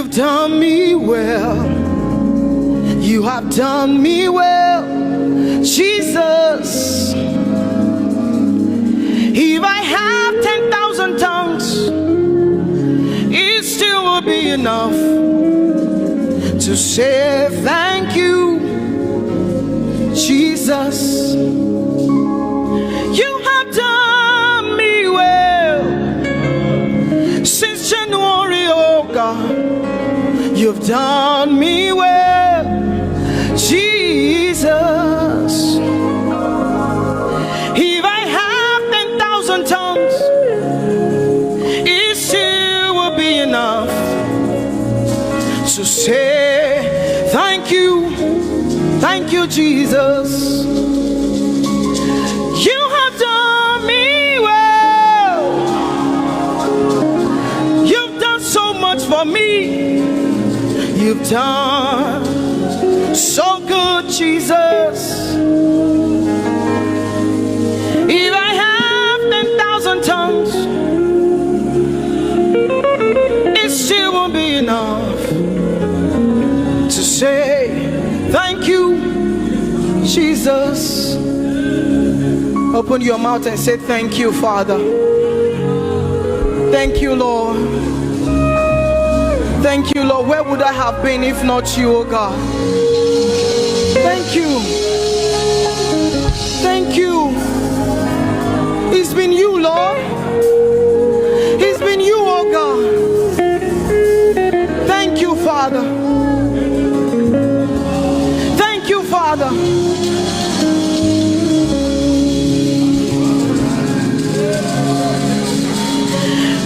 You've done me well. You have done me well, Jesus. If I have 10,000 tongues, it still will be enough to say thank you, Jesus. You have done me well since January, oh God. You've done me well, Jesus. If I have 10,000 tongues, it still will be enough to say thank you, Jesus. You have done me well. You've done so much for me. You've done so good, Jesus. If I have 10,000 tongues, it still won't be enough to say thank you, Jesus. Open your mouth and say thank you, Father. Thank you, Lord. Thank you, Lord. Where would I have been if not you, oh God? Thank you. Thank you. It's been you, Lord. It's been you, oh God. Thank you, Father. Thank you, Father.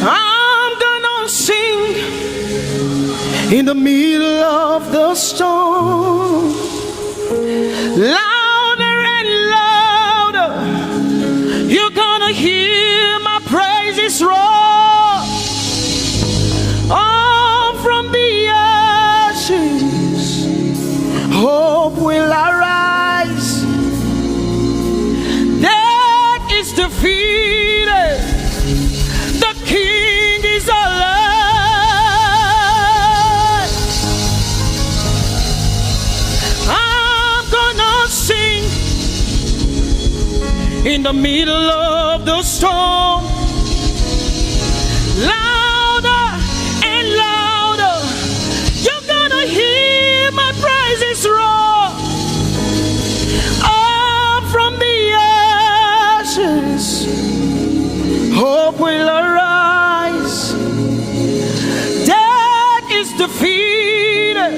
I'm gonna sing in the middle of the storm, louder and louder. You're gonna hear my praises roar. Oh, from the ashes, hope will arise. Death is defeated. The King is alive. I'm gonna sing in the middle of the storm, louder and louder. You're gonna hear my praises roar. Up from the ashes, hope will arise. Death is defeated.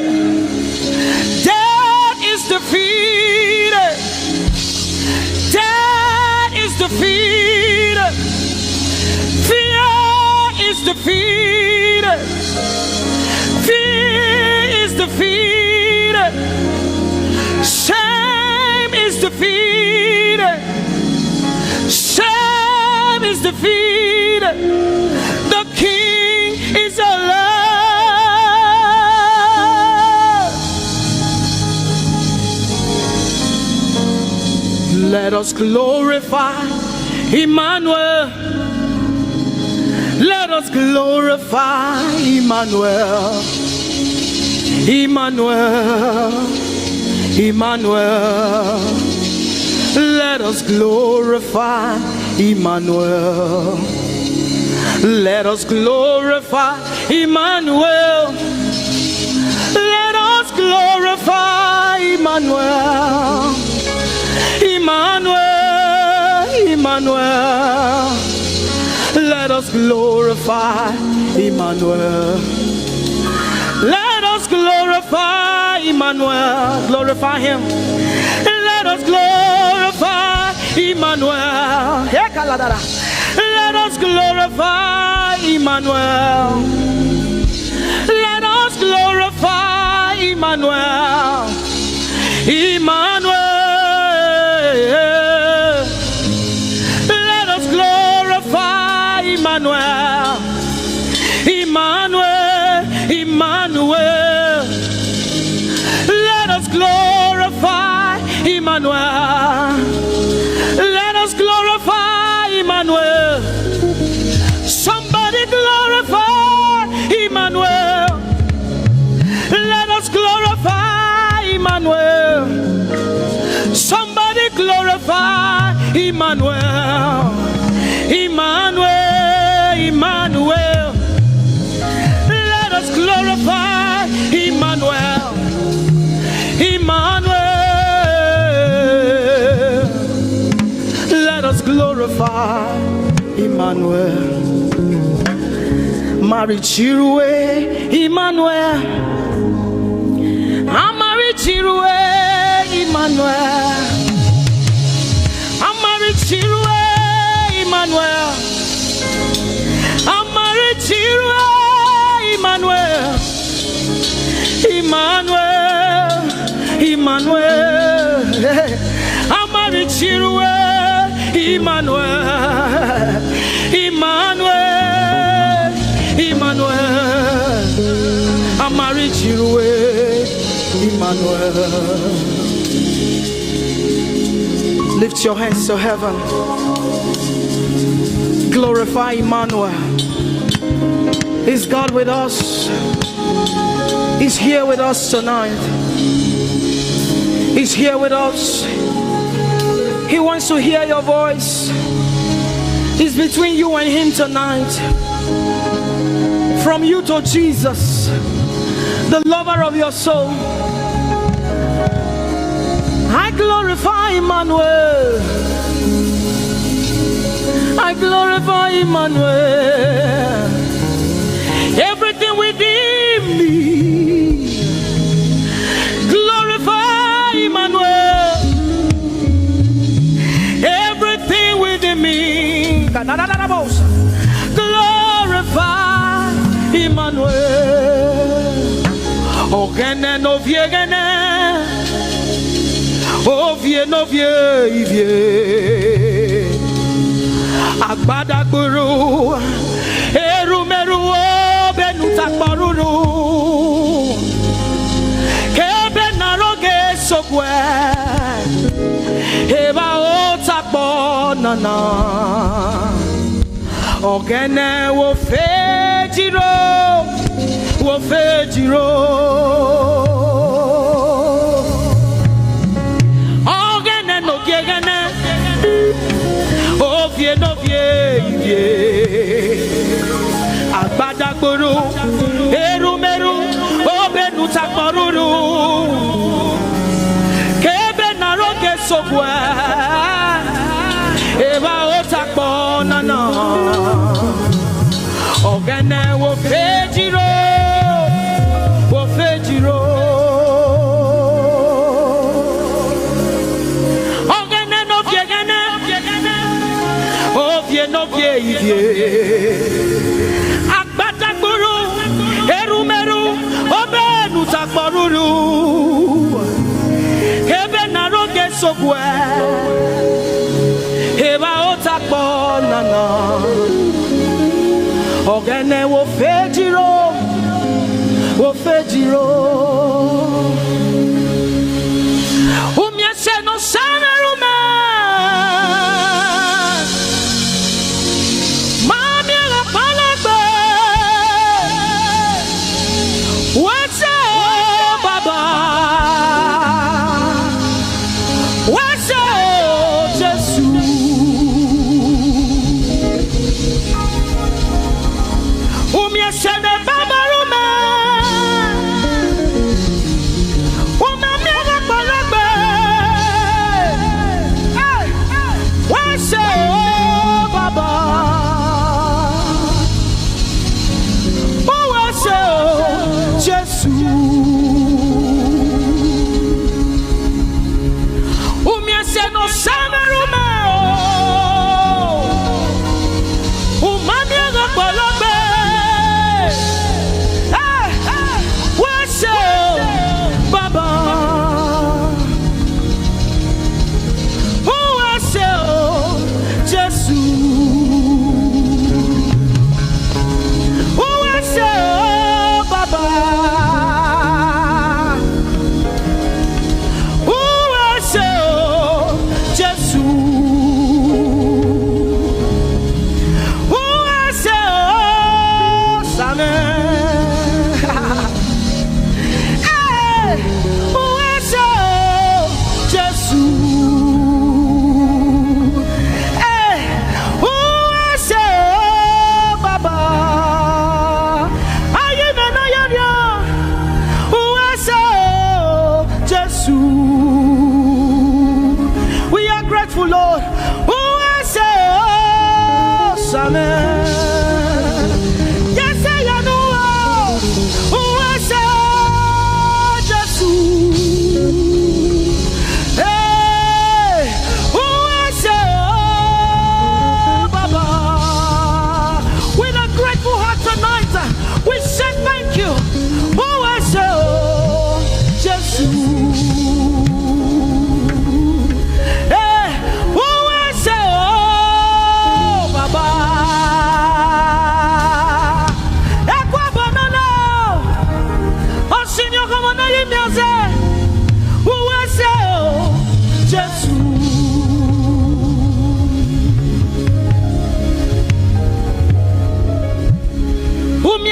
Death is defeated. Death is defeated. Fear is defeated. Fear is defeated. Shame is defeated. Shame is defeated. The King is alive. Let us glorify Emmanuel. Let us glorify Emmanuel. Emmanuel. Emmanuel. Let us glorify Emmanuel. Let us glorify Emmanuel. Let us glorify Emmanuel. Emmanuel, Emmanuel. Let us glorify Emmanuel. Let us glorify Emmanuel. Glorify him. Let us glorify Emmanuel. Let us glorify Emmanuel. Let us glorify Emmanuel. Emmanuel. Let us glorify Emmanuel. Emmanuel. Emmanuel. Let us glorify Emmanuel. Let us glorify Emmanuel. Somebody glorify Emmanuel. Emmanuel, Emmanuel, Emmanuel. Let us glorify Emmanuel, Emmanuel. Let us glorify Emmanuel. Marichirue, Emmanuel. Amarichirue, Emmanuel. Amarichirue, Emmanuel. Amarichirue, Emmanuel. Emmanuel, Emmanuel. Amarichirue, Emmanuel. Emmanuel, Emmanuel. Amarichirue, Emmanuel. Lift your hands to heaven. Glorify Emmanuel. Is God with us? He's here with us tonight. He's here with us. He wants to hear your voice. It's between you and him tonight. From you to Jesus, the lover of your soul. I glorify Emmanuel. I glorify Emmanuel. Everything within me, glorify Emmanuel. Everything within me, glorify Emmanuel. Ogene no viegene, ovie no vie. Agbada guru, erumeru benuta paruru. Kebe naroge sokwe, eba otakbo nana. Ogene wo fejiro, wo fejiro. Ogene no gegene. Ovie no vie, agbada guru, erumeru, obenu takporuru, kebe naroge sokwe, eba otakpo nana, ogene wo fejiro, wo fejiro. No vie, agbada guru, erumeru, obenu takporuru, kebe naroge sokwe, eba otakpo nana, ogene wo fejiro, wo fejiro. Umyese no samerume.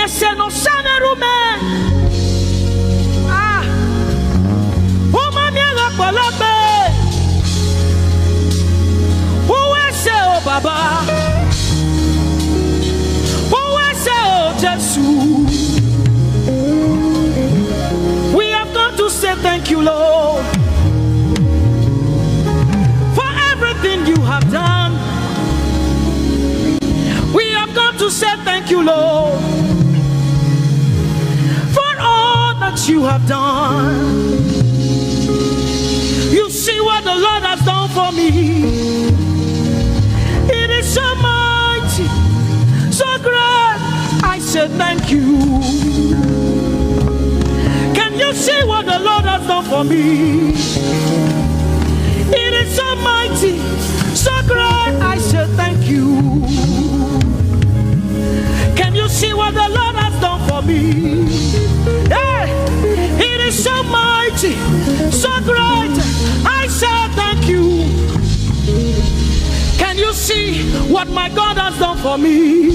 say no sanerume. Ah, umamia lokolobe. Who say oh Baba? Who say oh Jesus? We have come to say thank you, Lord, for everything you have done. We have come to say thank you, Lord, for all that you have done. You see what the Lord has done for me. It is so mighty, so great. I said thank you. Can you see what the Lord has done for me? It is so mighty, so great. I said thank you. Can you see what the Lord has done for me? Hey, it is so mighty, so great. I said thank you. Can you see what my God has done for me?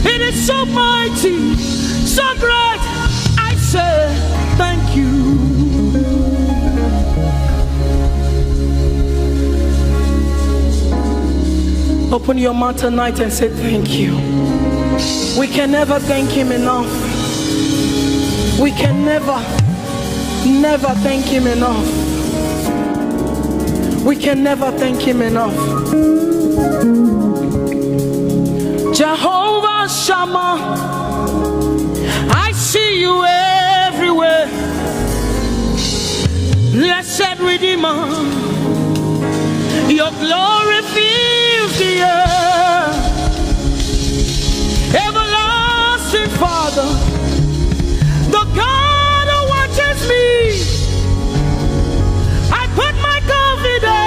It is so mighty, so great. I say thank you. Open your mouth tonight and say thank you. We can never thank him enough. We can never thank him enough. We can never thank him enough. Jehovah Shammah, I see you everywhere. Blessed Redeemer, your glory fills the air. Everlasting Father, the God who watches me, I put my confidence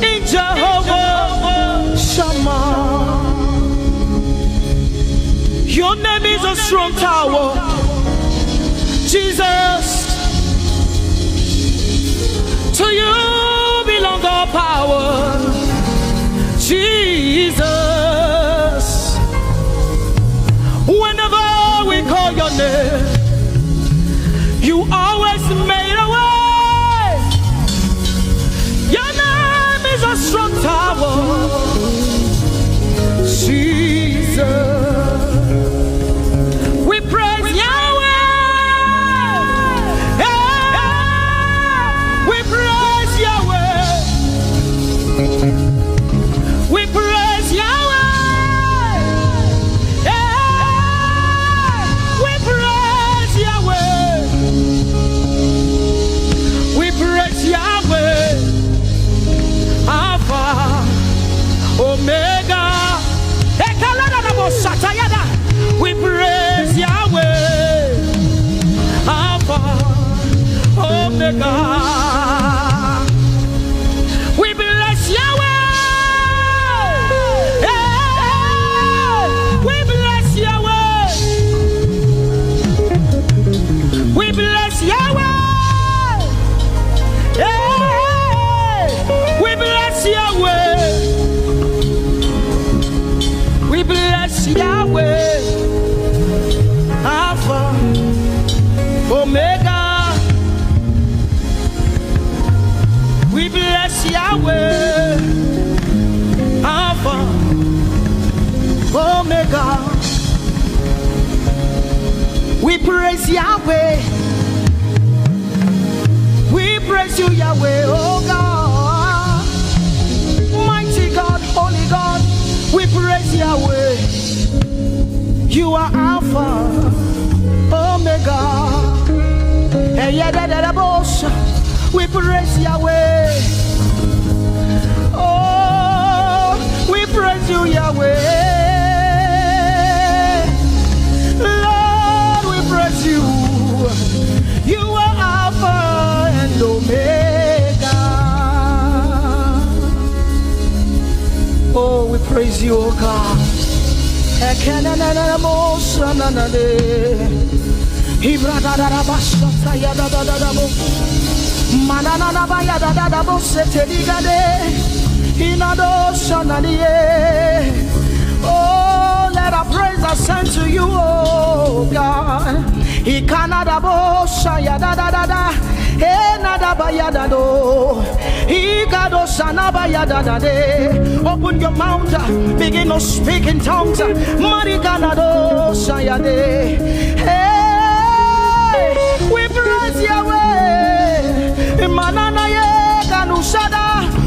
in Jehovah Shammah. Your name is a strong tower, Jesus. To you belong all power, Jesus. Whenever we call your name, you always made a way. Your name is a strong tower, Jesus. We praise Yahweh. We praise Yahweh. We praise Yahweh. We praise Yahweh. We praise Yahweh. Alpha, Omega. We praise Yahweh. Alpha, Omega. We bless Yahweh. We bless Yahweh. We bless Yahweh. We bless Yahweh. We bless Yahweh. Alpha, Omega. We bless Yahweh, Alpha, Omega. We praise Yahweh. We praise you, Yahweh, oh God. Mighty God, holy God. We praise Yahweh. You are Alpha, Omega. We praise Yahweh. Oh, we praise you, Yahweh. Lord, we praise you. You are Alpha and Omega. Oh, we praise you, oh God. Manana baya da bo seteligade inado shanalie Open your mouth, begin to speak in tongues. Hey, we praise Yahweh.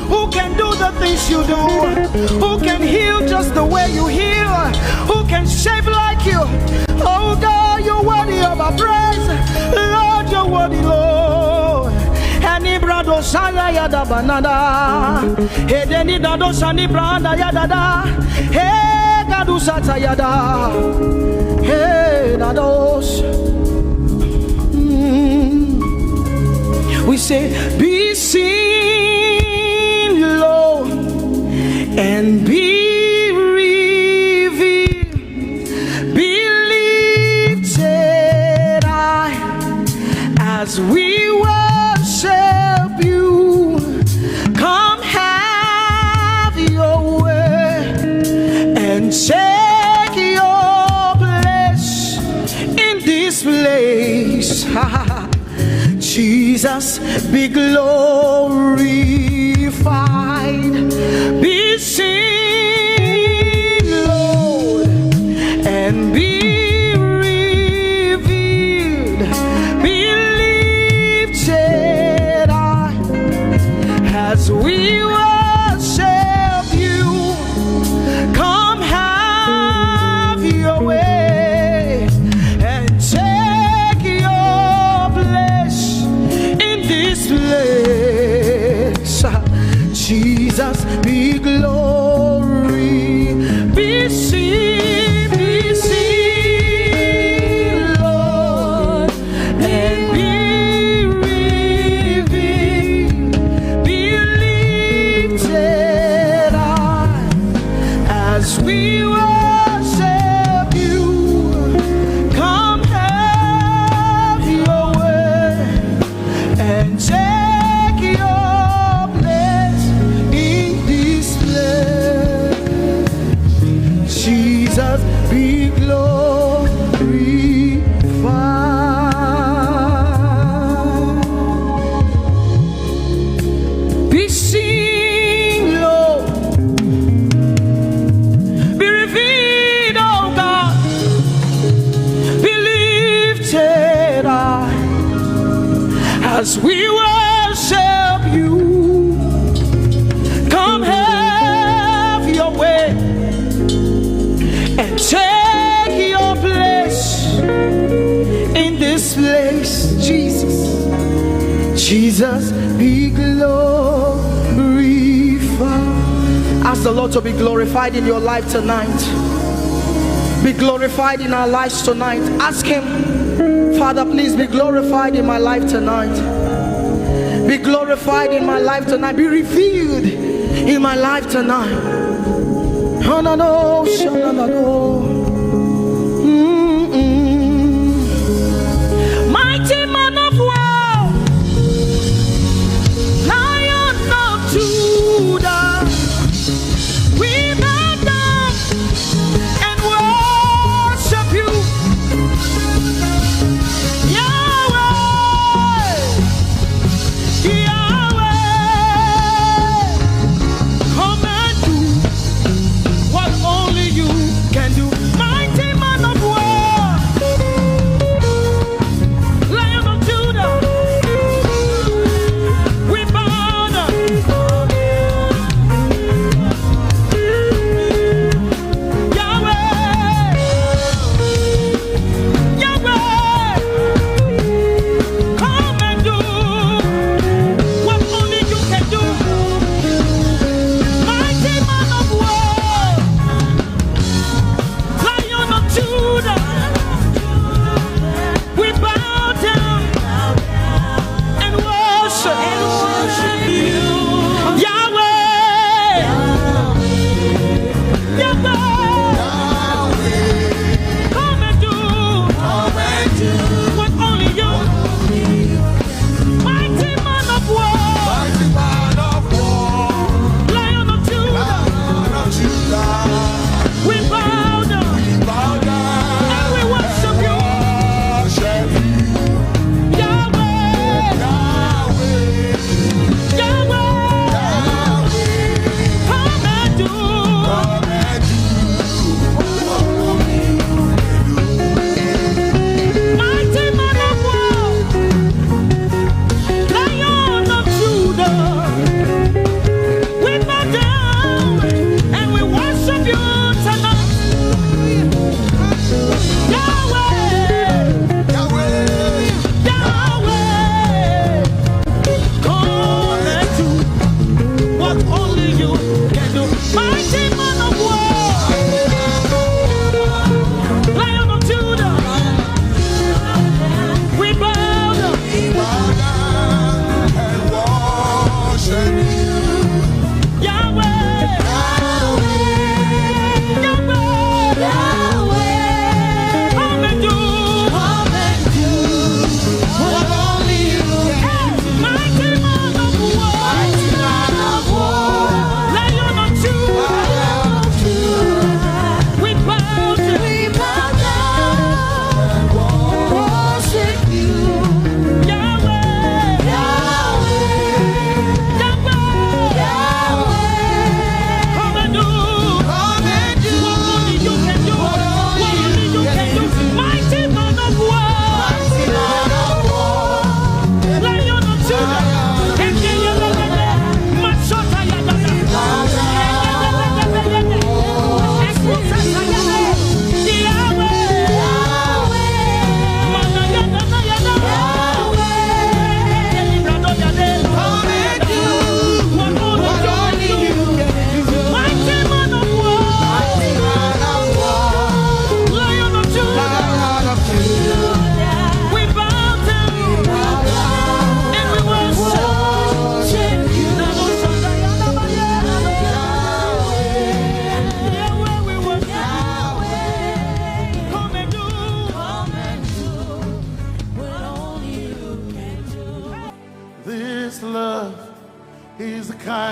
Who can do the things you do? Who can heal just the way you heal? Who can shape like you? Oh God, you're worthy of our praise. Lord, you're worthy, Lord. Any brado saya yada banada. Hey, deni dado sani branda yada. Hey, gadu sata yada. Hey, dados. We say, be seen, Lord, and be revealed, be lifted high as we worship you. Come have your way and take your place in this place. Jesus, be glorified, be seen, Lord, and be revealed, be lifted high as we worship you. Come have your way and take your place in this place. Jesus, be glory, be seen, Lord, and be revealed, be lifted high as we worship you. Come have your way and take your place in this place. Jesus, be glorified, be seen, Lord, be revealed, oh God, be lifted high as we worship you. Come have your way and take your place in this place. Jesus, Jesus, be glorified. Ask the Lord to be glorified in your life tonight. Be glorified in our lives tonight. Ask Him, Father, please be glorified in my life tonight. Be glorified in my life tonight. Be revealed in my life tonight. Mighty man of war, Lion of Judah, we bow down and worship you. Yahweh, Yahweh, come and do what only you can do.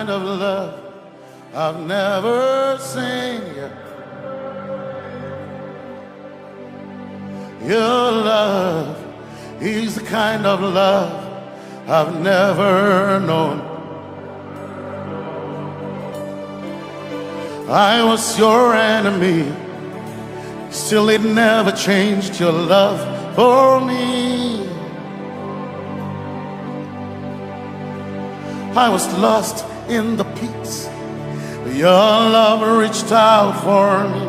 kind of love I've never seen yet. Your love is the kind of love I've never known. I was your enemy, still it never changed your love for me. I was lost in the pits, but your love reached out for me.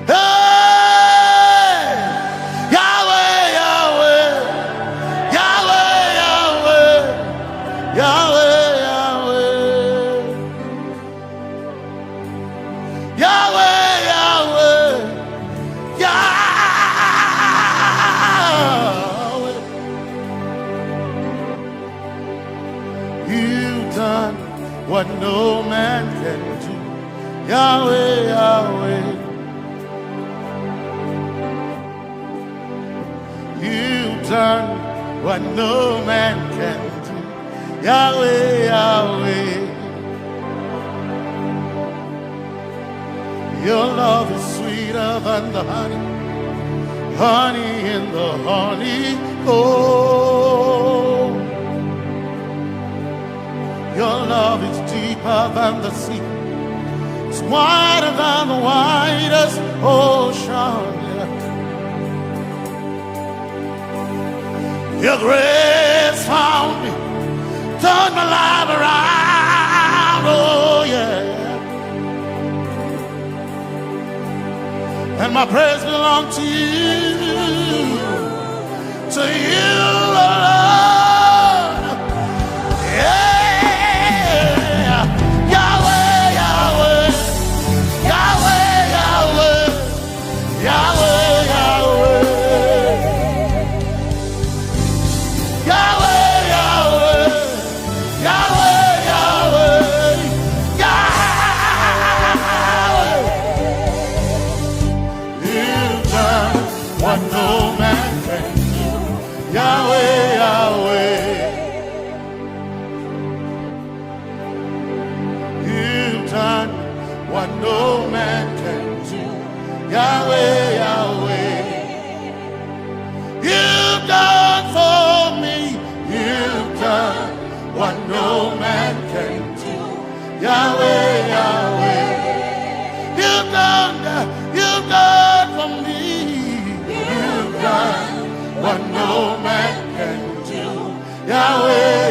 Hey! Yahweh, Yahweh, Yahweh, Yahweh, Yahweh, Yahweh, Yahweh, Yahweh, Yahweh. You've done what no man can do. Yahweh, Yahweh. You've done what no man can do. Yahweh, Yahweh. Your love is sweeter than the honey, honey in the honey comb. Your love is deeper than the sea, it's wider than the widest ocean. Your grace found me, turned my life around, oh yeah. And my praise belongs to you, Lord. Yeah. Yahweh, Yahweh, Yahweh, Yahweh, Yahweh, Yahweh. Yahweh, Yahweh, Yahweh, Yahweh, Yahweh. You've done what no man can do. Yahweh, Yahweh. You've done what no man can do. Yahweh, Yahweh. You've done for me. You've done what no man can do. Yahweh,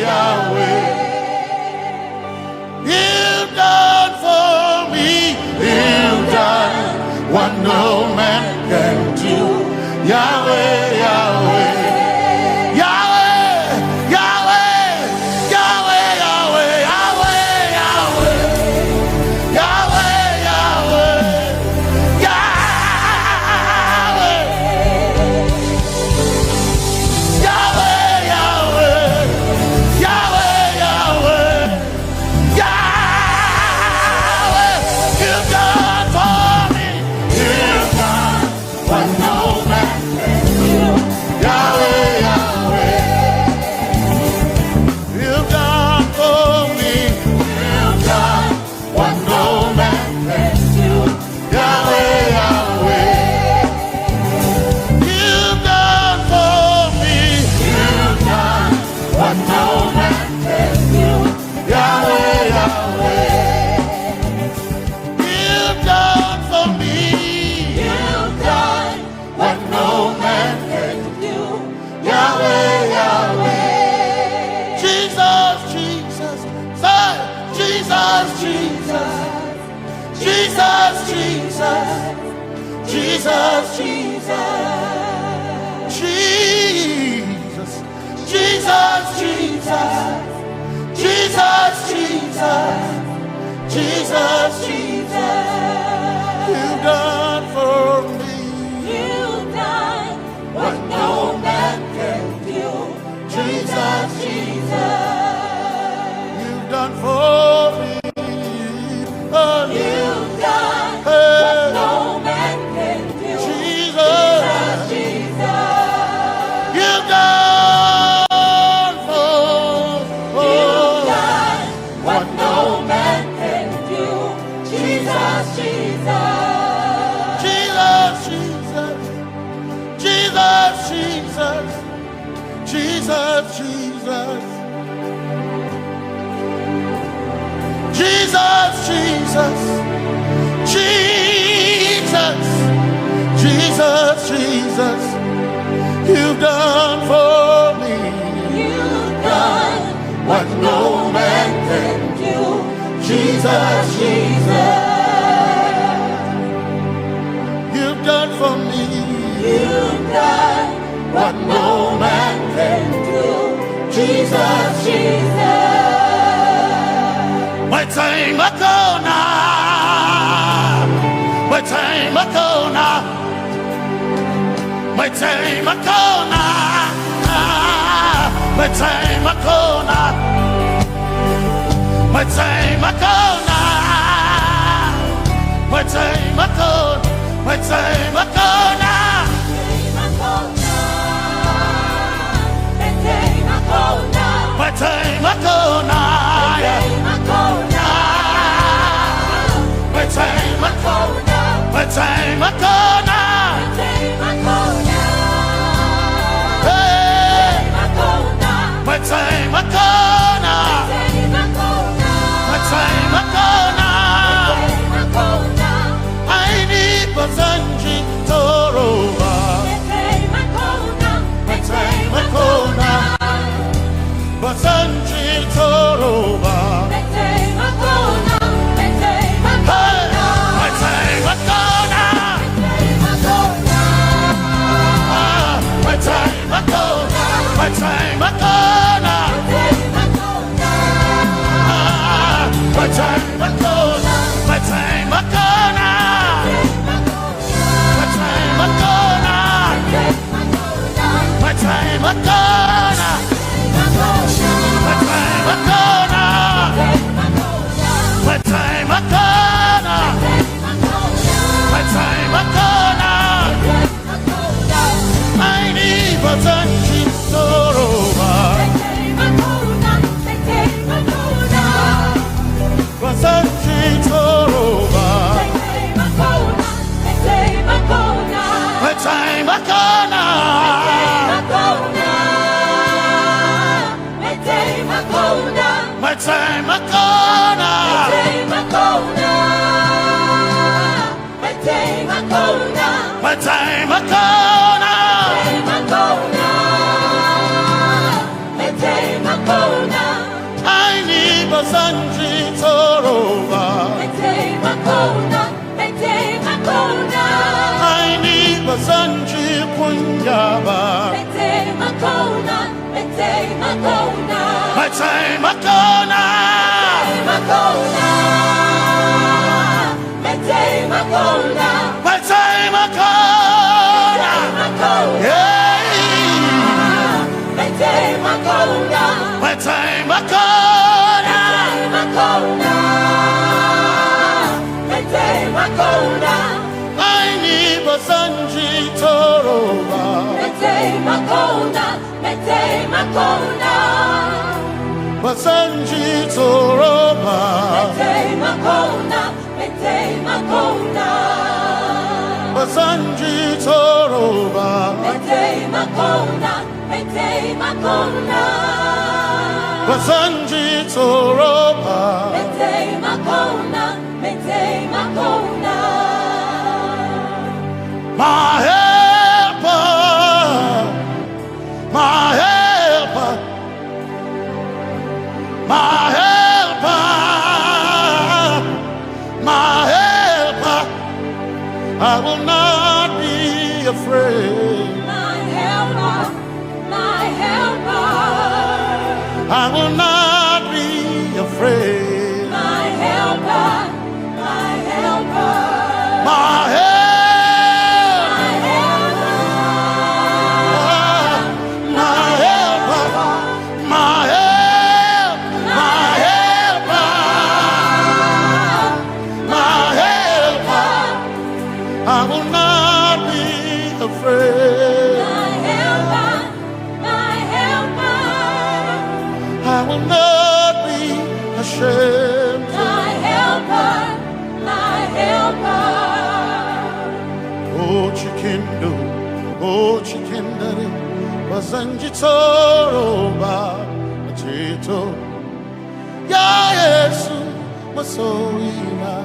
Yahweh. You've done for me. You've done what no man can do. Yahweh, Yahweh. You've done for me. You've done what no man can do. Yahweh, Yahweh. Jesus, Jesus, Jesus, Jesus, Jesus, Jesus, Jesus, Jesus. You've done for me. You've done what no man can do. Jesus, Jesus. You've done for me. You've done what no man can do. Jesus, Jesus. You've done for me. You've done Jesus, Jesus. Jesus, Jesus. Jesus. Jesus, Jesus. You've done for me. You've done what no man can do. Jesus, Jesus. You've done for me. You've done what no man can do. Jesus, Jesus. My time a corner. My time a corner. My time a corner. My time a corner. My time a corner. My time a corner. My time a corner. My time a corner. My time a corner. My time a corner. Hey. My time a corner. My time a corner. I need Basanji Toroba. My time a corner. Basanji Toroba. My time a corner. My time a corner. My time a corner. My time a corner. My time a corner. My time a corner. My time a corner. My time a corner. My time a corner. My time a corner. I need Basanji Toroba. Basanji Toroba. My time a corner. My time a corner. My time a corner. I need Basanji Toroba. I need Basanji Punjaba. My time a corner. My time a corner. Yeah. My time a corner. I need Basanji Toroba. Basanji Toroba. Basanji Toroba. Basanji Toroba. My helper, my helper, my helper, my helper. I will not be afraid. My helper, my helper. I will not be afraid. My helper, my helper. My helper. I will not be afraid. My helper, my helper. I will not be ashamed. My helper, my helper. Oh, chicken do, oh, chicken daddy, Basanjitoroba Chito Ya Yesu Masoina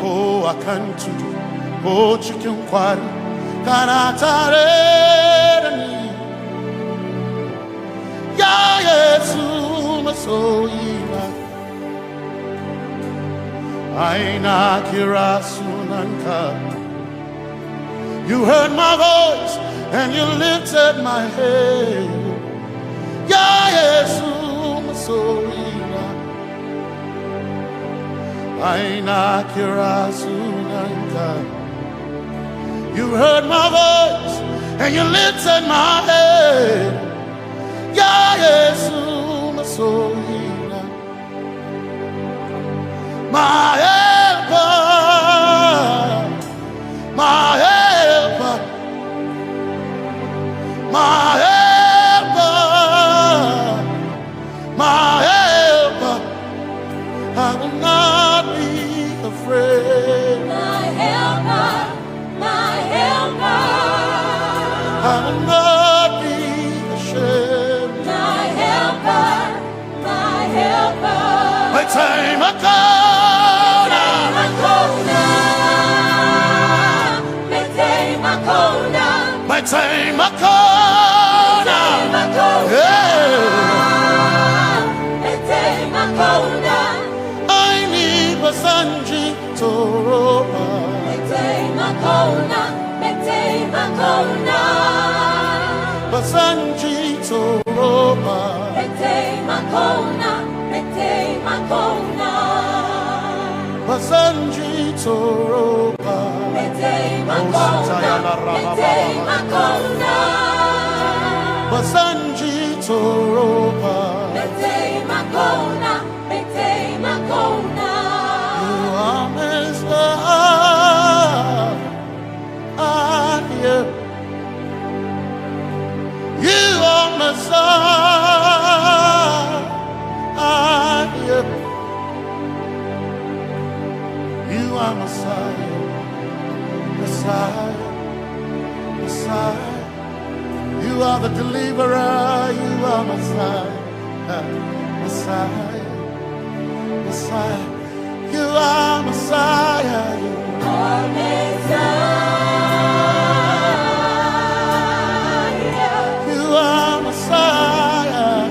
Ko akantu Ko chicken kwari Kanatare Ya Yesu Masoina Aina Kirasunanka You heard my voice and you lifted my head. Ya Yesu Masoina Aina Kirasunanka You heard my voice and you lifted my head. Ya Yesu Masoina My helper My helper My helper My helper I will not be afraid My helper, my helper. I will not be ashamed My helper, my helper. My time I come My time I come I need Basanji Toroba Basanji Toroba Basanji Toroba Basanji Toroba You are Messiah You are Messiah You are Messiah Messiah Messiah You are the deliverer You are Messiah Messiah Messiah You are Messiah You are Messiah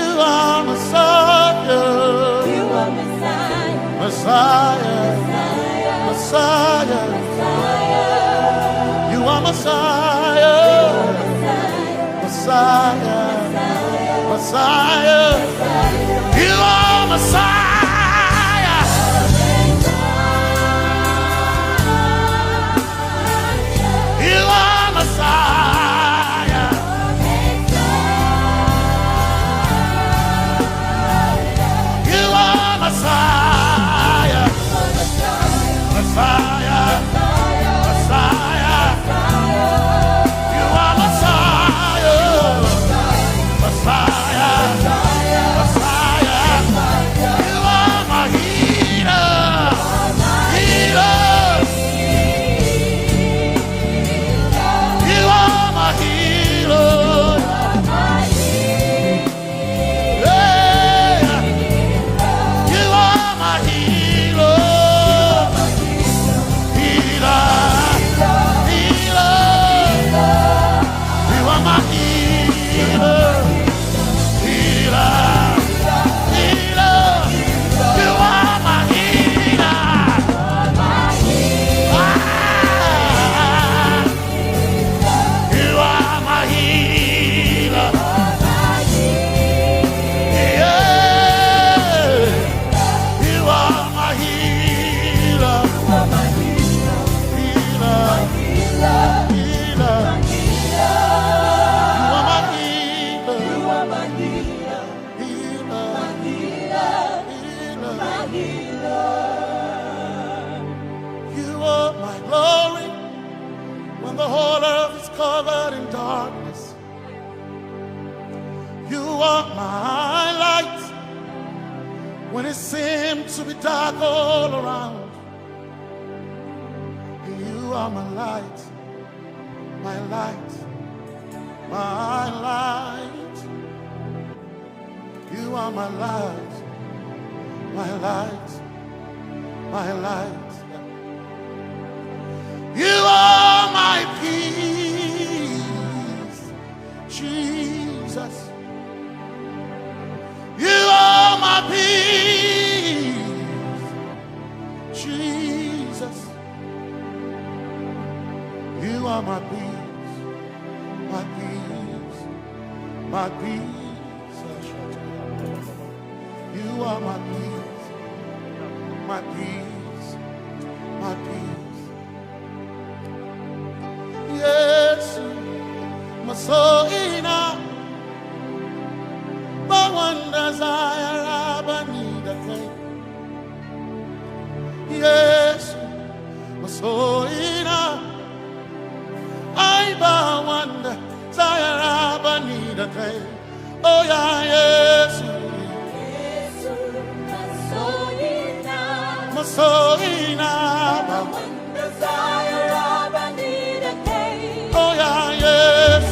You are Messiah Messiah Messiah You are Messiah Messiah Messiah You are Messiah You are Messiah You are Messiah Messiah Messiah You are Messiah Messiah Messiah You are my healer Healer You are my healer Yeah You are my healer Healer Healer You are my healer Healer Healer You are my healer You are my healer Yeah You are my healer Healer Healer You are my healer Healer You are my glory when the whole earth is covered in darkness. You are my light when it seems to be dark all around. You are my light, my light, my light. You are my light, my light, my light. You are my peace, Jesus. You are my peace, Jesus. You are my peace, my peace, my peace. You are my peace, my peace, my peace. Yes, my soul in my one desire, I need a thing. Yes, my soul in I bow one desire, I need a thing. Oh yeah, yes. My soul in my one desire, I need a thing. Oh yeah, yes.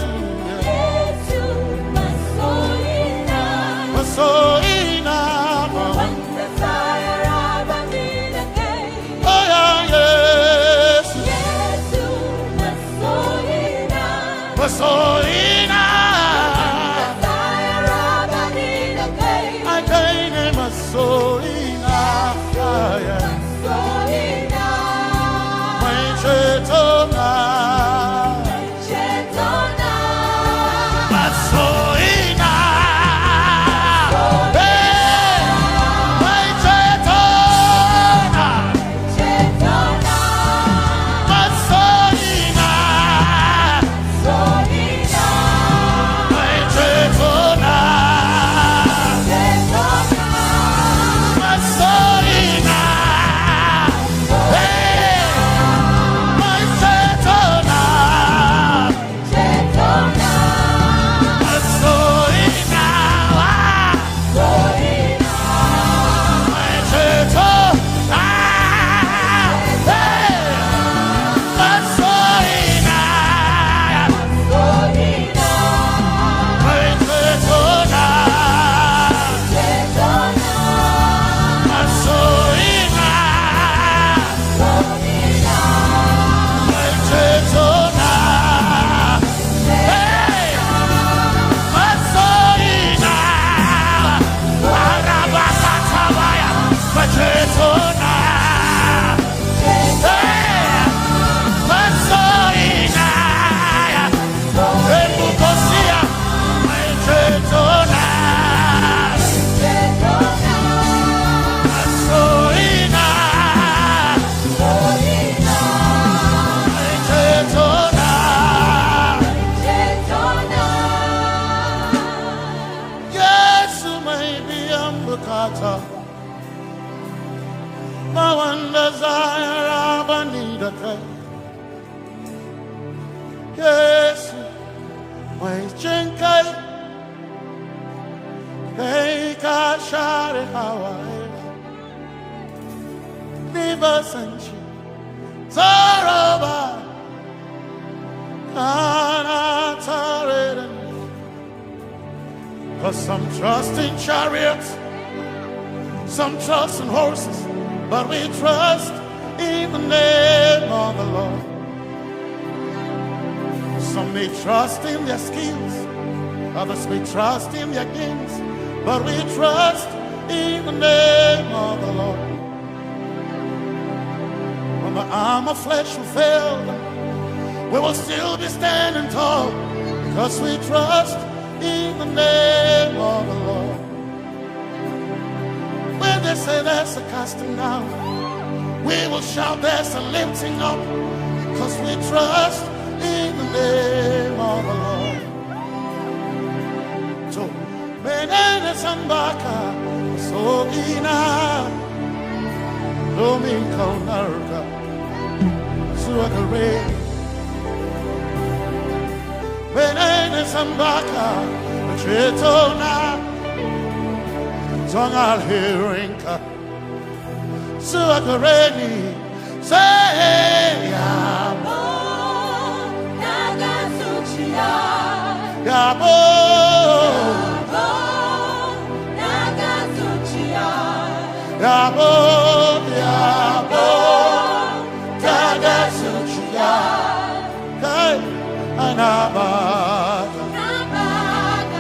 So enough, one desire, I need a day. Oh yeah, yes, yes, my soul enough, desire, I need a day. I gain my soul enough, my chetona, my soul enough. My one desire, I need a day. Yes, my chinkai, hey, kashare Hawaii, never sanchi, Zaroba, Kanatare. Cause some trust in chariots, some trust in horses, but we trust in the name of the Lord. Some may trust in their skills, others may trust in their gains, but we trust in the name of the Lord. When the arm of flesh will fail, we will still be standing tall, because we trust in the name of the Lord. When they say there's a casting down, we will shout there's a lifting up, because we trust in the name of the Lord. So, menene sambaka, so ina, domingo narga, suakare. Menene sambaka, chetona, tongal hearinka suakareni say yabo Nagasuchia. yabo yabo yabo Nagasuchia hey anabaga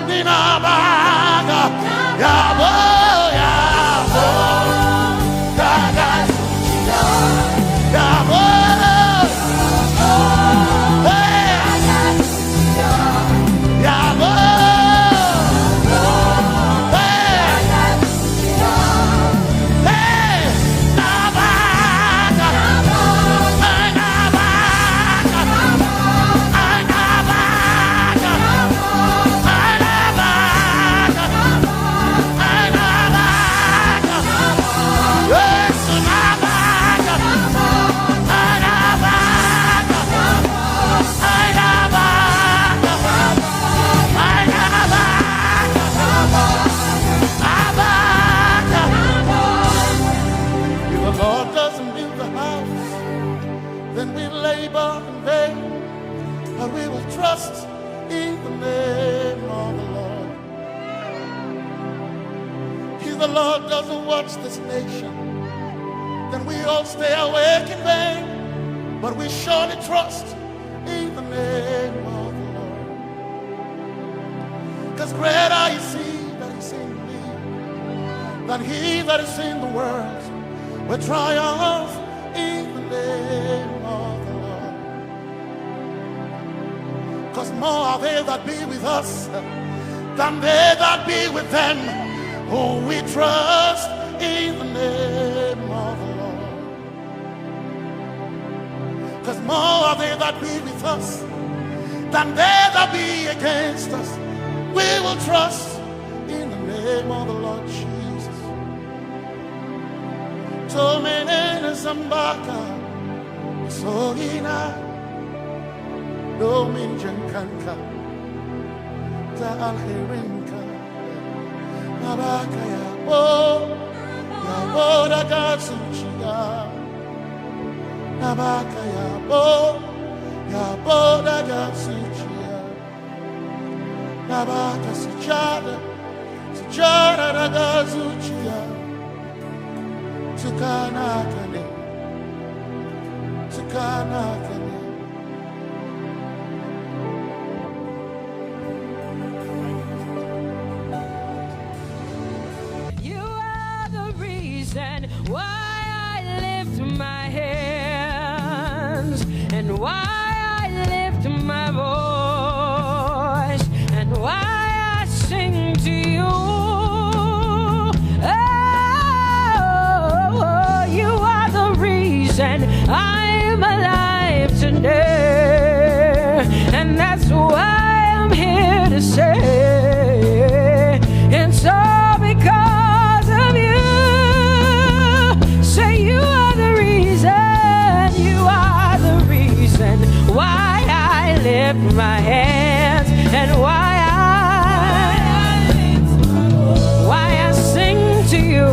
ninabaga yabo yabo Nagasuchia yabo hey yabo trust in the name of the Lord. If the Lord doesn't watch this nation, then we all stay awake in vain. But we surely trust in the name of the Lord. Because greater is He that is in me than he that is in the world. We triumph in the name of the Lord. Because more are they that be with us than they that be with them. Oh, we trust in the name of the Lord. Because more are they that be with us than they that be against us. We will trust in the name of the Lord Jesus. Tomenene Zambaka Sohina Dominjankanka Ta Alherinka Nabaka Yabo Yabo Dagatsuchiya Nabaka Yabo Yabo Dagatsuchiya Nabaka Sujada Sujada Dagatsuchiya Tukanakane Tukanakane. You are the reason why I lift my hands and why I lift my voice and why I sing to you. I'm alive today, and that's why I'm here to say it's all because of you. Say you are the reason why I lift my hands and why I sing to you.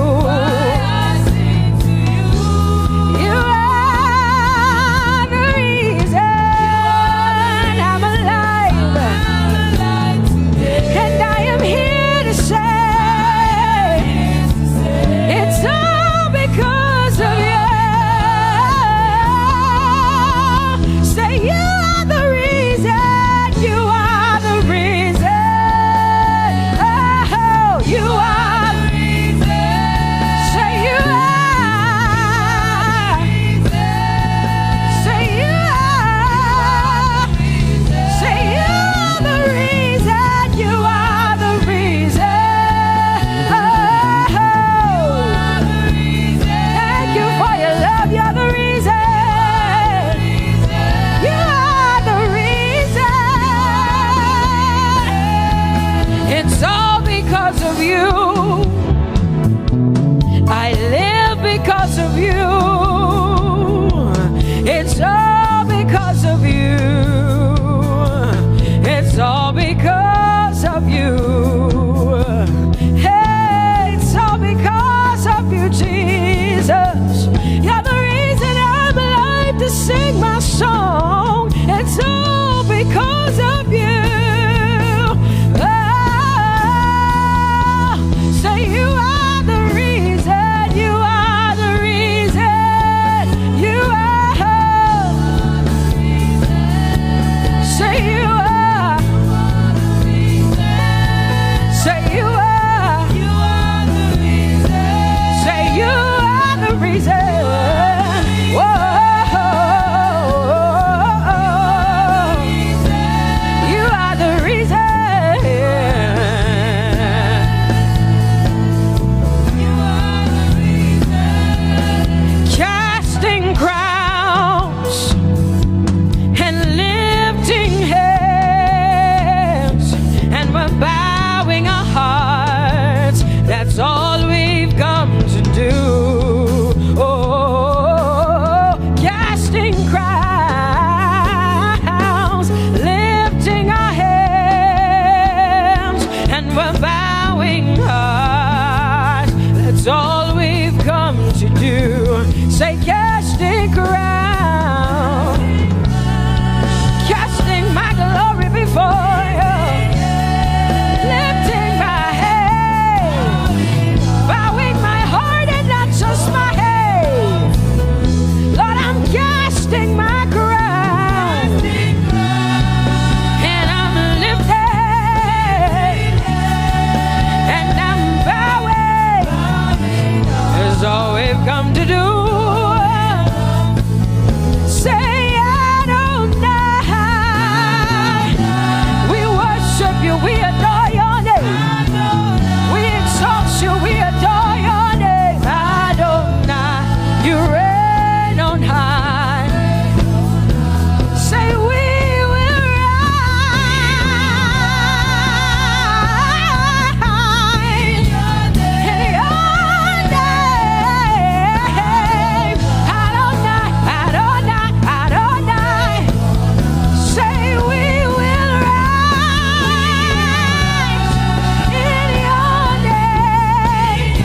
It's all because of you. I live because of you. It's all because of you. It's all because of you. Hey, it's all Say you are the reason. Say you are the reason. Whoa. You are the reason. You are the reason. Casting crowns and lifting hands, and we're bowing our hearts. That's all we've come to do. Oh, casting crowns, lifting our hands, and we're bowing hearts. That's all we've come to do. Say casting crowns, casting my glory before you, lifting my head, bowing my heart and not just my head. Lord, I'm casting my crown, and I'm lifting, and I'm bowing. Is all we've come to do. Say Adonai. We worship you, we adore your name. We exalt you, we adore your name. Adonai, you reign on high. Say we will rise in your name. Adonai, Adonai, Adonai. Say we will rise in your name.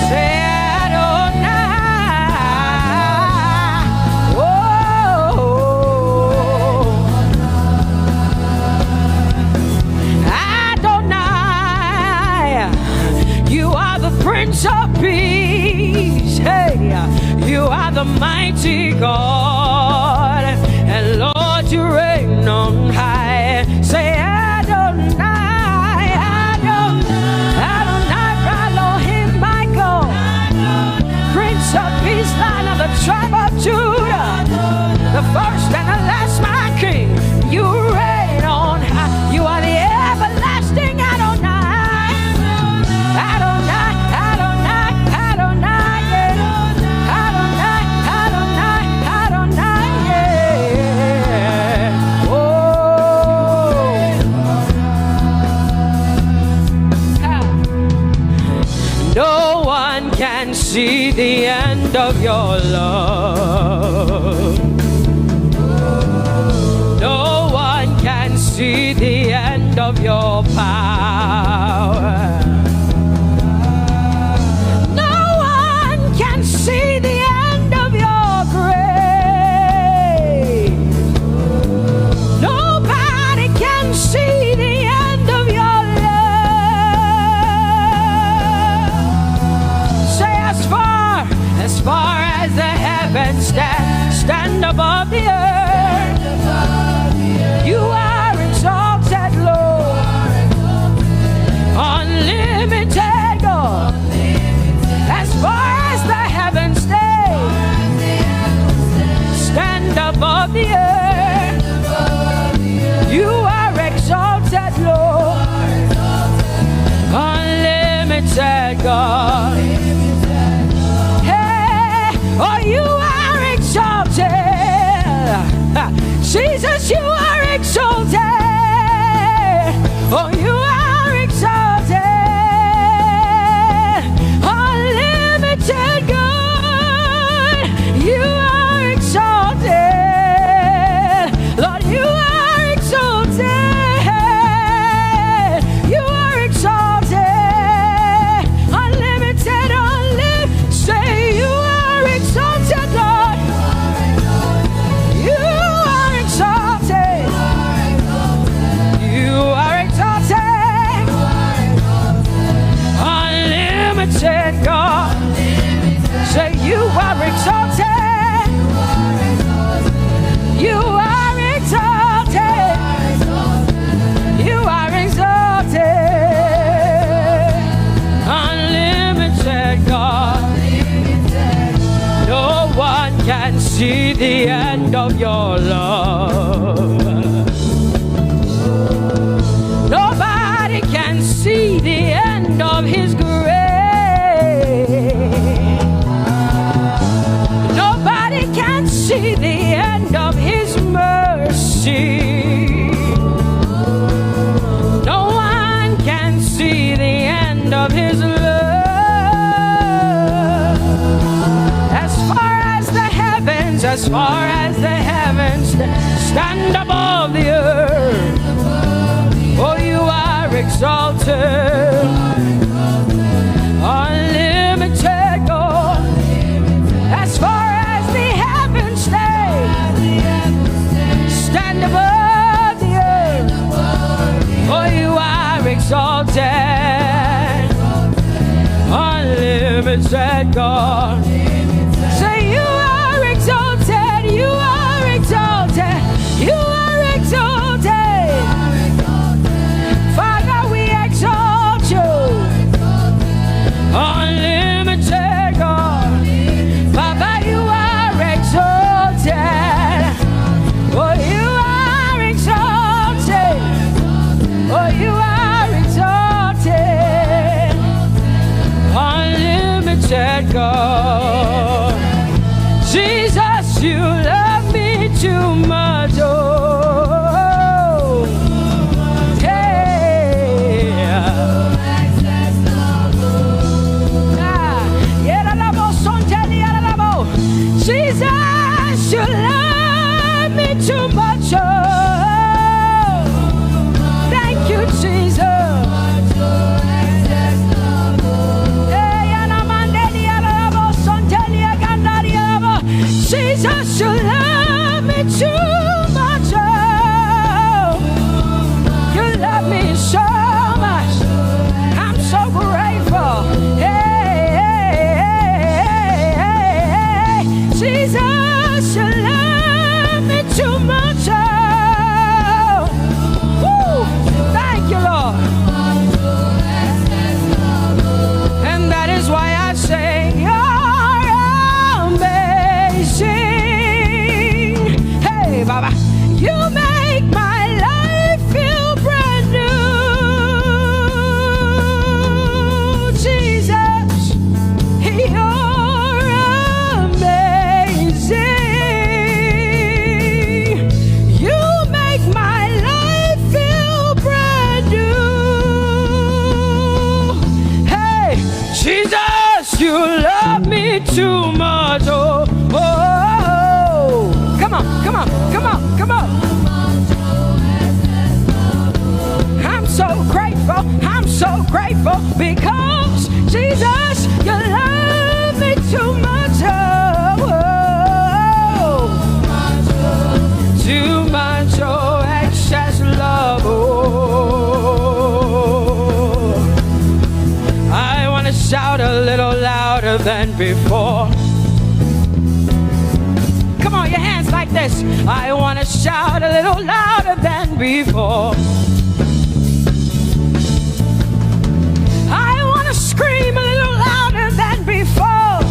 Say Adonai. Whoa. Adonai, you are the Prince of Peace. Hey, you are the mighty God, and Lord, you reign on high. Say Adonai, Adonai, Adonai, Elohim, Michael, Prince of Peace, Lion of the tribe of Judah, the first and the last, my King. You reign on high. You are the everlasting Adonai. Adonai, Adonai, Adonai, yeah. Adonai, Adonai, Adonai, yeah. Oh. No one can see the end of your love. No one can see the end of your power. No one can see the end of your grace. Nobody can see the end of your love. Say as far as the heavens stand above the earth, you are exalted, Lord. the end of your love. Nobody can see the end of his grace. Nobody can see the end of his mercy. No one can see the end of his love. As far as the heavens stand above the earth, oh, you are exalted, unlimited God. As far as the heavens stand above the earth, oh, you are exalted, unlimited God. Say you are exalted, you are exalted, you are exalted. Father, we exalt you, unlimited God. Papa, you are exalted. Oh, you are exalted. Oh, you are exalted, unlimited God. Jesus, you love me too much. Oh, Jesus, you love me too much. Oh, thank you, Jesus. Jesus, you love me too much. Oh, you love me so much. I'm so grateful. Hey, hey, hey, hey. Jesus, you love me too much. Oh, woo. Thank you, Lord. And that is why I sing. Baba, you make my life feel brand new. Jesus, you're amazing. You make my life feel brand new. Hey, Jesus, you love me too much. Oh, oh, oh. Come on, come on. Come on, come on. I'm so grateful because Jesus, you love me too much. Oh, too much, oh, excess love. Oh, I want to shout a little louder than before. Come on, your hands like this. I want to shout a little louder than before. I want to scream a little louder than before.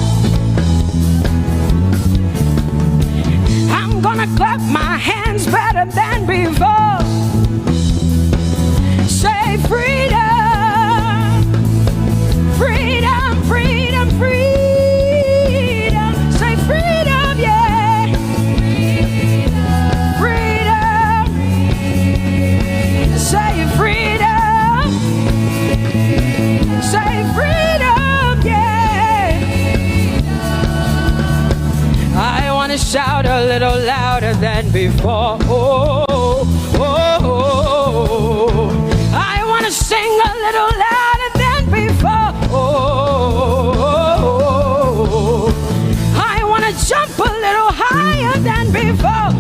I'm gonna clap my hands better than before. Say freedom, freedom, freedom, freedom. Say freedom, yeah. Say freedom, say freedom, yeah. I want to shout a little louder than before. Oh, oh, oh. I want to sing a little louder than before. Oh, I want to jump a little higher than before.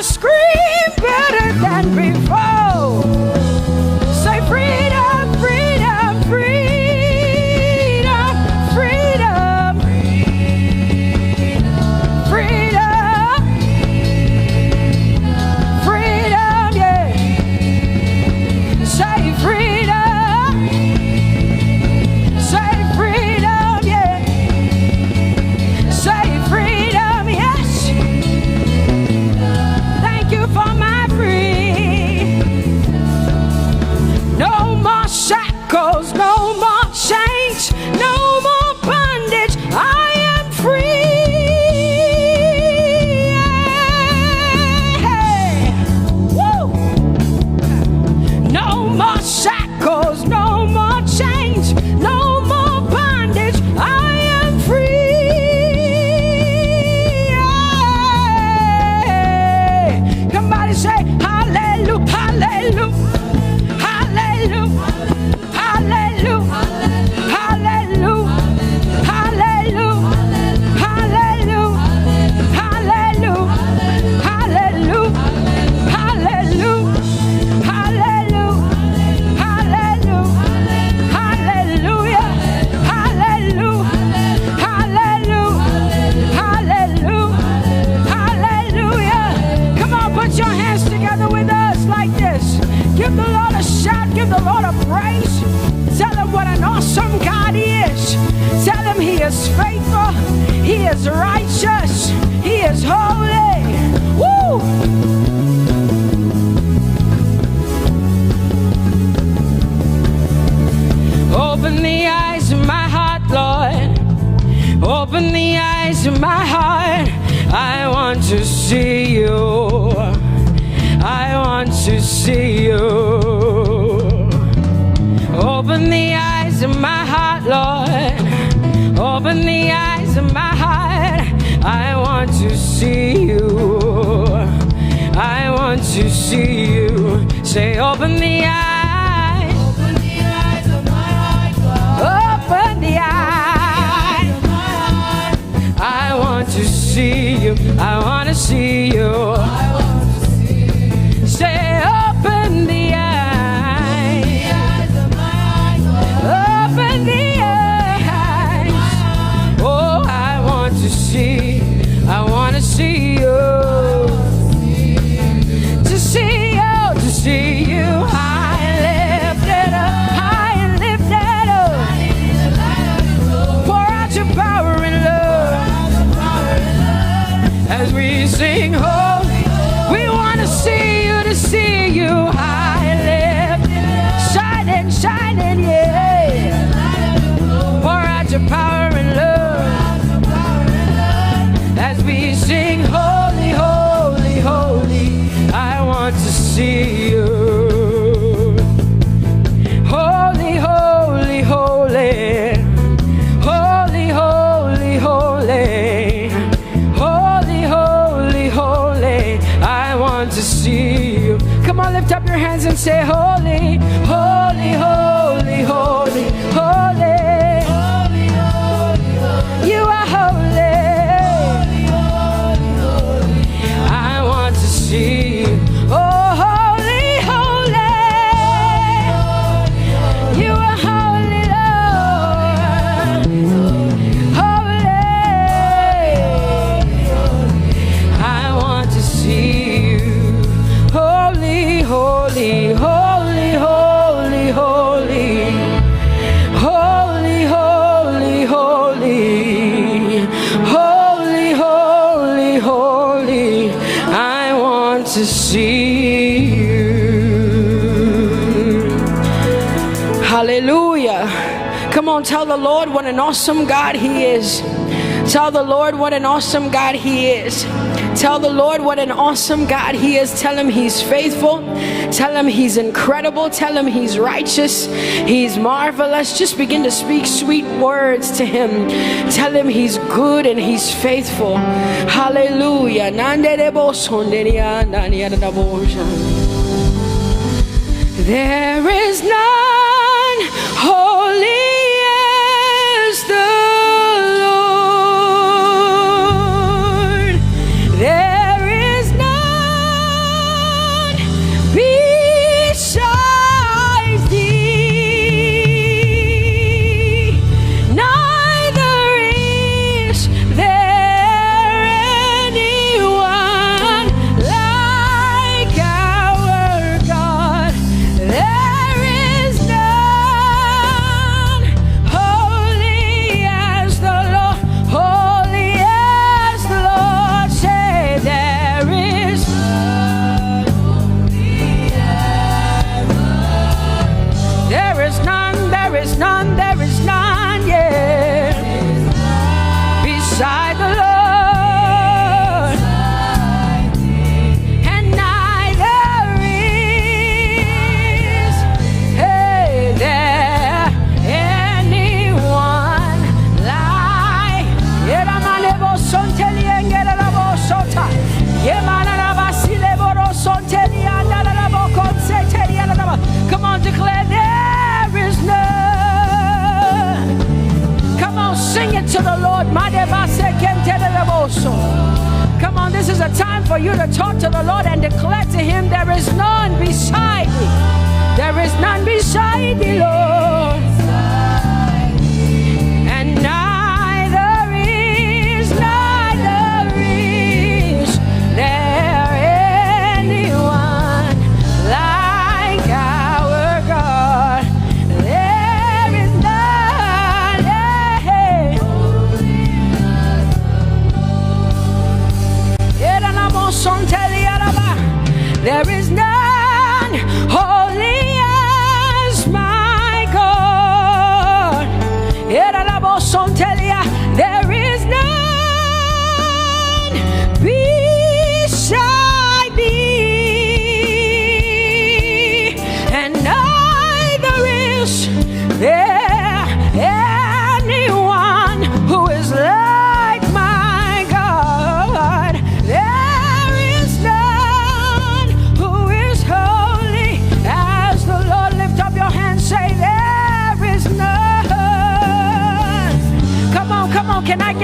Scream better than before. Say freedom, freedom, freedom, freedom, Give the Lord a shout, give the Lord a praise. Tell him what an awesome God he is. Tell him he is faithful, he is righteous, he is holy. Woo! Open the eyes of my heart, Lord. Open the eyes of my heart. I want to see you. I want to see you. Open the eyes of my heart, Lord. Open the eyes of my heart. I want to see you. I want to see you. Say, open the eyes. Open the eyes of my heart, God. Open the eyes of my heart. I want to see you. I want to see you. I want to see you. Say, open the eyes. The eyes of my heart, God. Open the eyes. Oh, I want to see. I want to see you. To see you. To see you. High and lifted up. High and lifted up. Pour out your power and love. As we sing holy, we want to see you, to see you high and lifted, shining, shining, yeah. Pour out your power and love. As we sing holy, holy, holy, I want to see you. Holy, holy, holy. Holy, holy, holy. Holy, holy, holy, I want to see you. Come on, lift up your hands and say, holy, holy, holy, holy, holy. Holy, holy, holy. You are holy. Holy, holy, holy. I want to see you. Oh, holy, holy. You are holy, Lord. Holy. I want to see you. Holy, holy, holy, holy, holy. Holy, holy, holy. Holy, holy, holy. I want to see you. Hallelujah. Come on, tell the Lord what an awesome God he is. Tell the Lord what an awesome God he is. Tell the Lord what an awesome God he is. Tell him he's faithful. Tell him he's incredible. Tell him he's righteous. He's marvelous. Just begin to speak sweet words to him. Tell him he's good and he's faithful. Hallelujah. There is none holy as the Lord. There is none besides thee. Neither is there anyone like our God. There is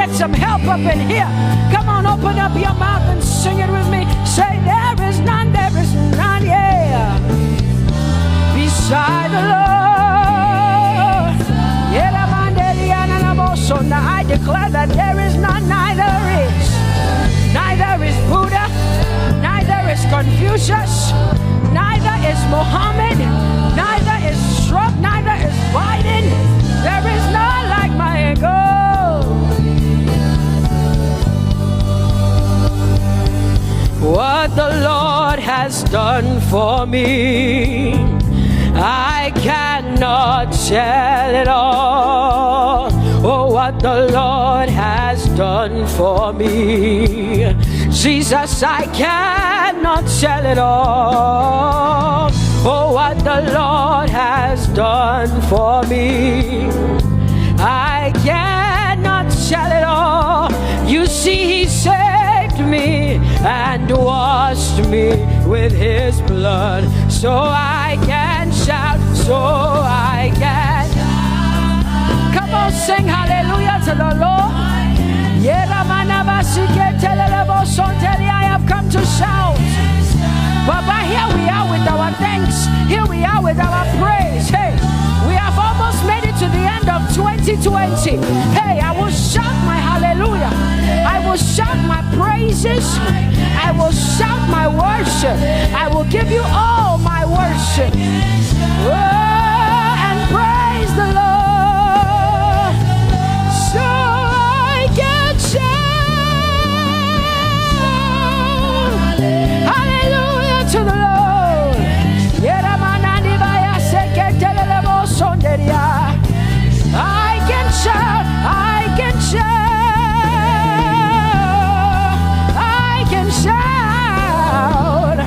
get some help up in here. Come on, open up your mouth and sing it with me. Say, there is none, yeah, beside the Lord. So now I declare that there is none, neither is Buddha, neither is Confucius, neither is Muhammad, neither is Trump, neither is Biden. There is none like my God. What the Lord has done for me, I cannot tell it all. Oh, what the Lord has done for me, Jesus, I cannot tell it all. Oh, what the Lord has done for me, I cannot tell it all. You see, He saved me and washed me with His blood, so I can shout, so I can. Come on, sing hallelujah to the Lord. I have come to shout. Baba, here we are with our thanks. Here we are with our praise. Hey, we have almost made it to the end of 2020. Hey, I will shout my hallelujah. I will shout my praises. I will shout my worship. I will give you all my worship. Oh, and praise the Lord. So I can shout hallelujah to the Lord. I can shout, I can shout, I can shout.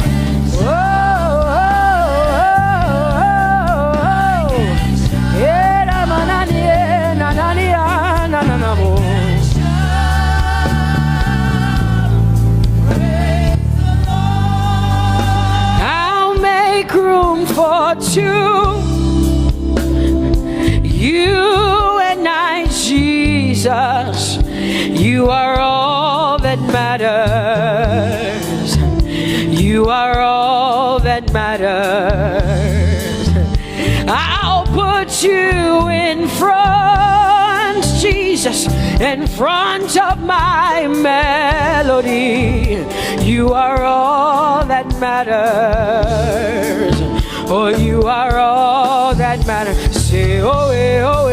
Oh, oh, oh, I'll make room for two. You and I, Jesus, you are all that matters. You are all that matters. I'll put you in front, Jesus, in front of my melody. You are all that matters. Oh, you are all that matters. Say, oh, oh, oh.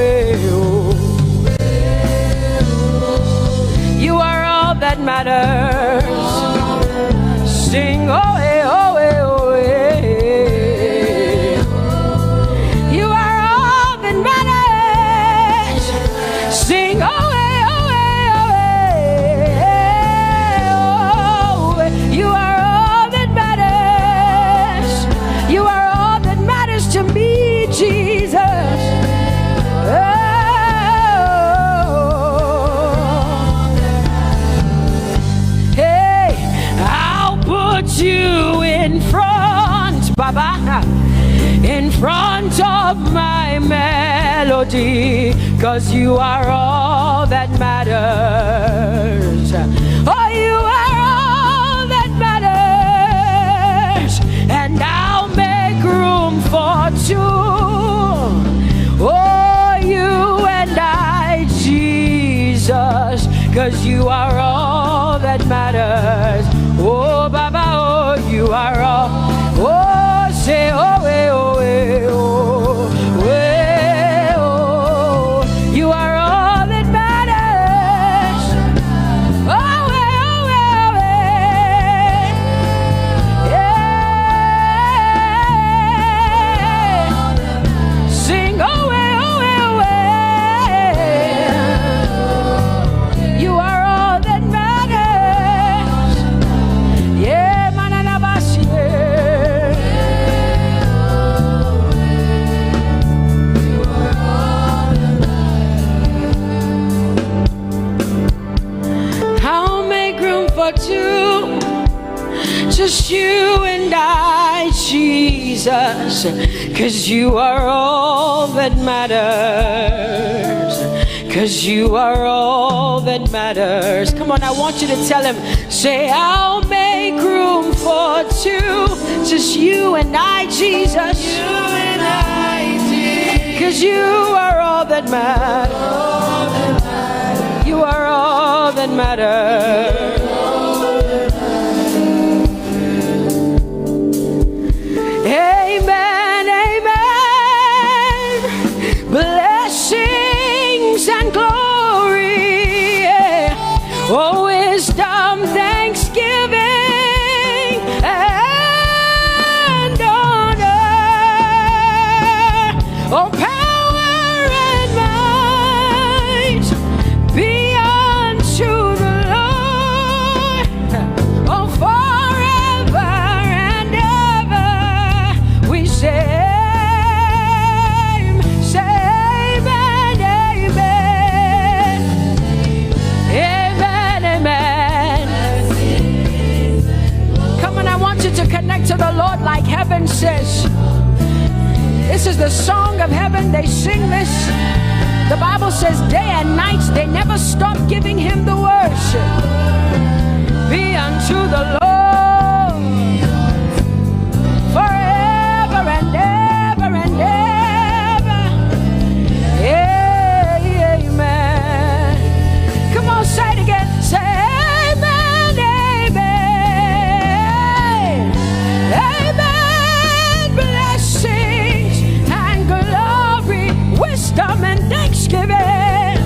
You are all that matters. Sing, oh, oh, oh, you are all that matters. Sing, oh, you are all that matters. You are all that matters to me, Jesus. You in front, Baba, in front of my melody, 'cause you are all that matters. Oh, you are all that matters, and I'll make room for two. Oh, you and I, Jesus, 'cause you are all that matters. Oh, Baba, oh, you are all. Oh, say, oh, oh, oh, oh, you are all that matters. Oh, oh, yeah. Sing, oh, you are all that matters. Yeah, mananabasi. I'll make room for two, just you and I, Jesus, 'cause you are all that matters. 'cause you are all that matters. Come on, I want you to tell him, say, I'll make room for two, just you and I, Jesus. You and I, Jesus. 'Cause you are all that matters. You are all that matters. Amen, amen. Blessings and glory, oh, wisdom, thanksgiving, and honor, oh, power and might be unto the Lord, oh, forever and ever. We say, amen, amen. Amen, amen. Come on, I want you to connect to the Lord like heaven says. This is the song of heaven. They sing this. The Bible says day and night they never stop giving him the worship. Be unto the Lord forever and ever and ever. Amen. Come on, say it again. Say amen, amen. Amen. Blessings and glory, wisdom and thanksgiving,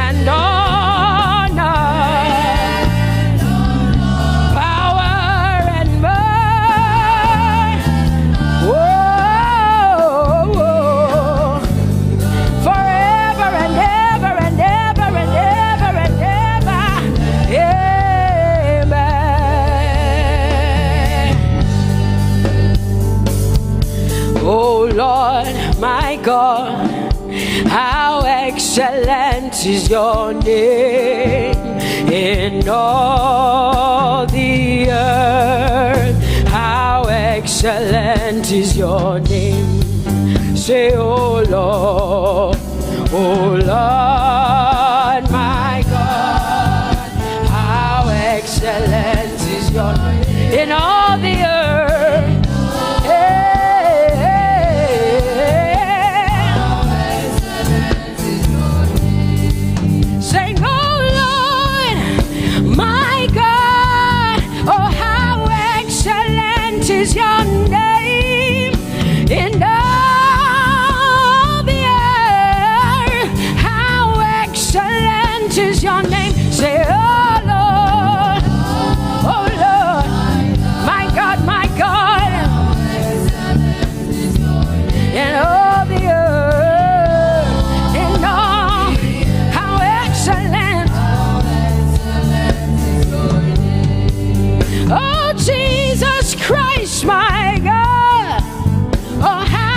and honor, power and might, whoa, forever and ever and ever and ever and ever. Amen. Oh Lord, my God, how excellent is your name in all the earth. How excellent is your name. Say, oh Lord, my God, how excellent is your name in all the earth. Sing, oh Lord, my God, oh how excellent is your name in all the earth. How excellent is your name. Say, oh Lord, my God, in all the earth, in all, how excellent. Oh Jesus Christ, my God, oh how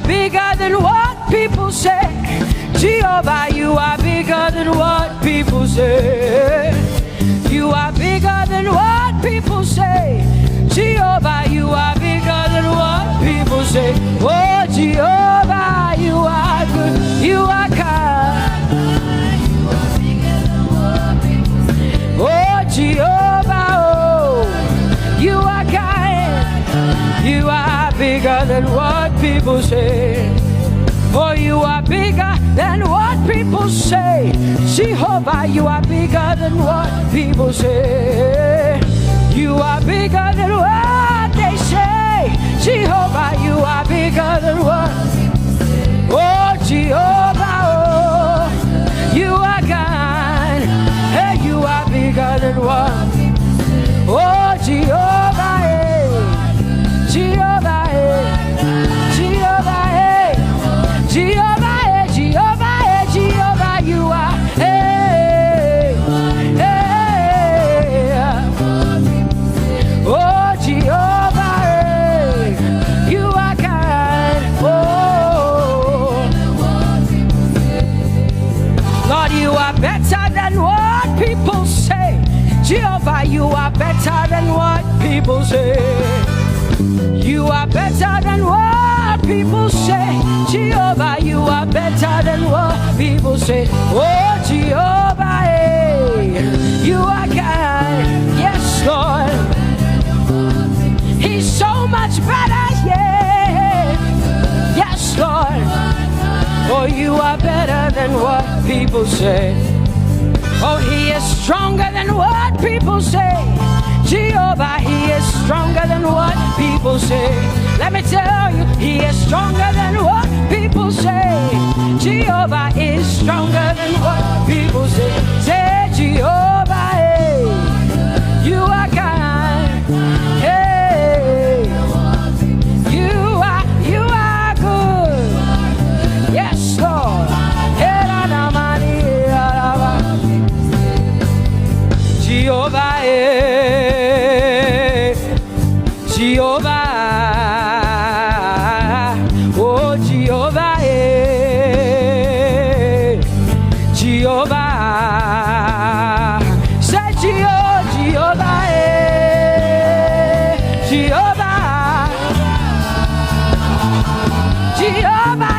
bigger than what people say. Jehovah, you are bigger than what people say. You are bigger than what people say. Jehovah, you are bigger than what people say. Oh, Jehovah, you are good. You are kind. Oh, Jehovah, oh, you are kind. You are bigger than what people say. Oh, you are bigger than what people say. Jehovah, you are bigger than what people say. You are bigger than what they say. Jehovah, you are bigger than what. Oh, Jehovah, oh, you are kind. Hey, you are bigger than what. Oh, Jehovah, hey. Jehovah, hey. Jehovah, hey. Jehovah, hey. Jehovah, hey. Jehovah, you are. Hey, hey. Oh, Jehovah, hey. You are kind. Oh, Lord, you are better than what people say. Jehovah, you are better than what people say. You are better than what people say. Jehovah, you are better than what people say. Oh, Jehovah, hey, you are kind. Yes, Lord. He's so much better, yeah. Yes, Lord. Oh, you are better than what people say. Oh, he is stronger than what people say. Jehovah, he is stronger than what people say. Let me tell you, he is stronger than what people say. Jehovah is stronger than what people say. Say, Jehovah, hey, you are kind. Hey, you are good. Yes, Lord. Jehovah, eh, Jehovah, oh Jehovah, eh, Jehovah, say Jehovah, eh, Jehovah, Jehovah,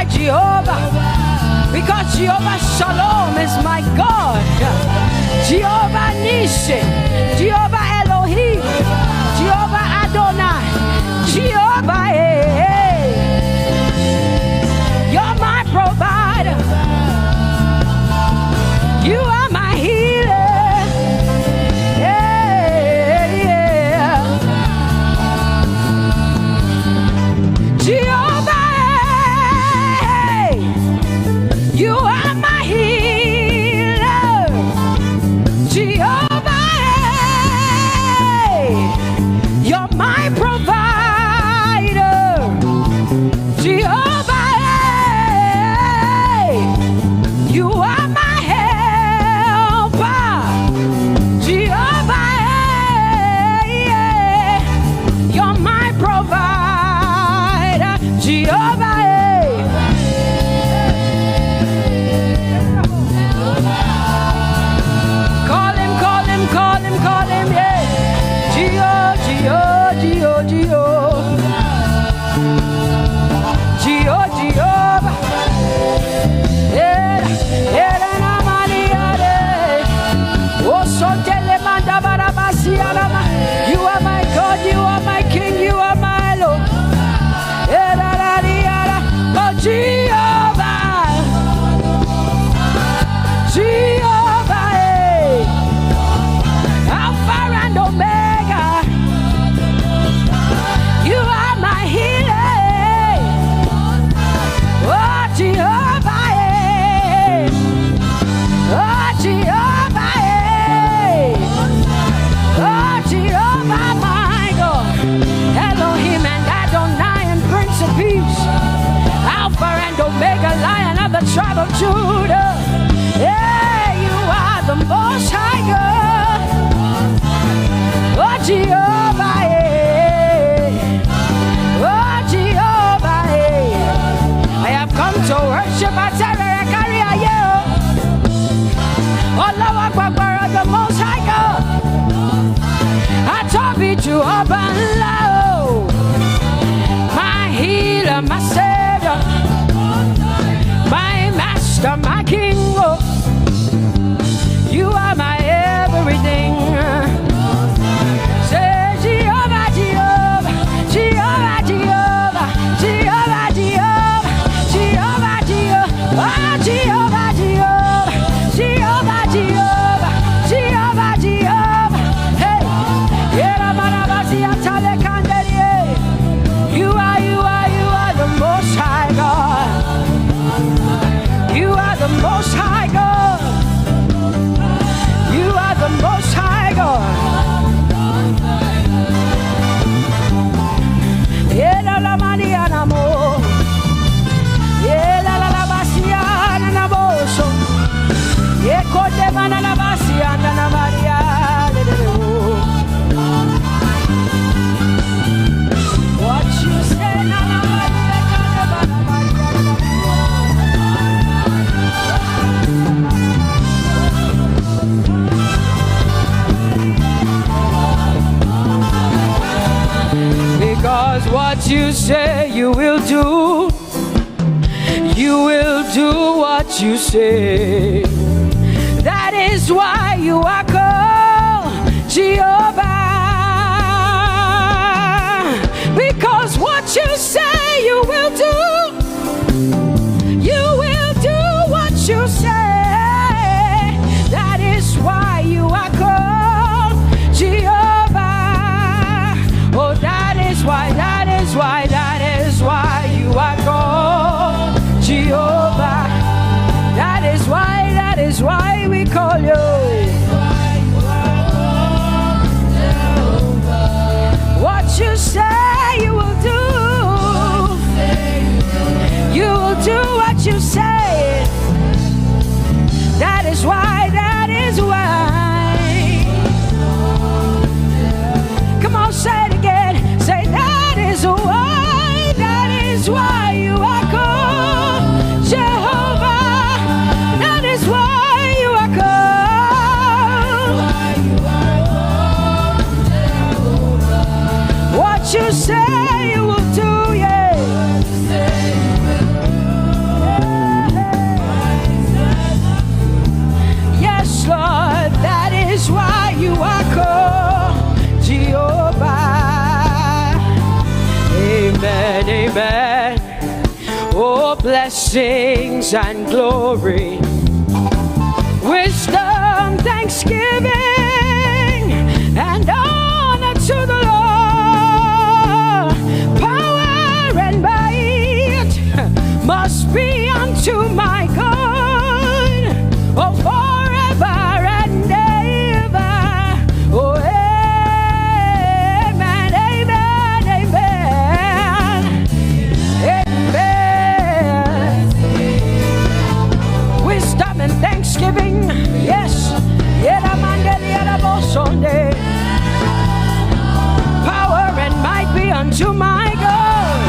Jehovah, because Jehovah Shalom is my God. Jehovah Nissi, Jehovah Elohim, Jehovah Adonai, Jehovah, hey, you're my provider. You are my healer. Yeah, yeah. Jehovah, you are my healer, Jehovah, you're my provider. of the tribe of Judah. Yeah, you are the most high God. Oh, Jehovah, yeah. Oh, Jehovah, yeah. I have come to worship at Terrakaria, yeah. Oh, Lord, the most high God. I told you to open low. My healer, my savior, my master, my king. Oh, you are my everything. Say Jehovah, Jehovah, Jehovah, Jehovah, Jehovah, Jehovah, Jehovah, Jehovah, oh, Jehovah, Jehovah, Jehovah, Jehovah, Jehovah, Jehovah. Hey, you are the most high God. You are the most high God. You are the most high God. Yeah, la maniana mo. Yeah, la basiana na boso. Yeah, kote mana la basiana na Maria. What you say na na because what you say you will do. You will do what you say. That is why you are called Jehovah. Because what you say you will do. You will do what you say. That is why you are called Jehovah. Oh, that is why you are called Jehovah. That is why we call you. What you say you will do. You will do what you say. That is why. Come on, say it again. Say that is why you are called Jehovah. That is why you are called. What you say you will do, yeah. Yes, Lord, that is why you are called Jehovah. Amen, amen. Oh, blessings and glory, wisdom, thanksgiving, and honor to the Lord. Power and might must be unto my God. Oh, forever and ever. Oh, amen, amen, amen. Amen. Wisdom and thanksgiving, yes. Power and might be unto my God.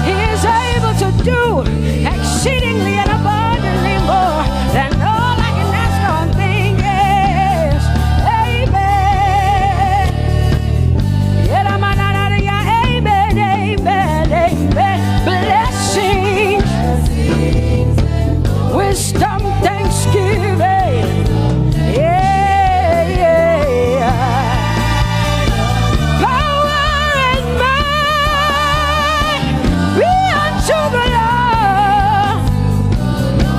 He is able to do exceedingly and abundantly more than all I can ask or think. Yes. Amen. Amen, amen, amen. Blessings, wisdom, thanksgiving. Yeah, yeah. Power and might be unto the Lord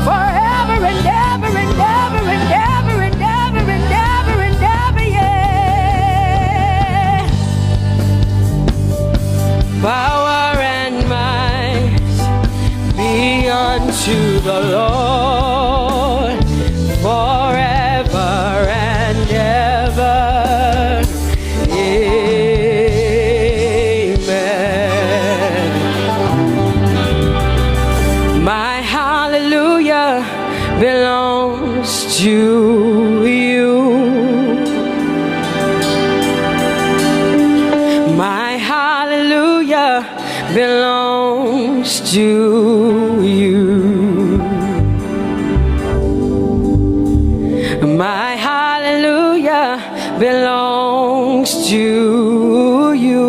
forever and ever and ever and ever and ever and ever and ever, yeah. Power and might be unto the Lord forever and ever. Amen. My hallelujah hallelujah belongs to you. My hallelujah belongs to you. My hallelujah belongs to you.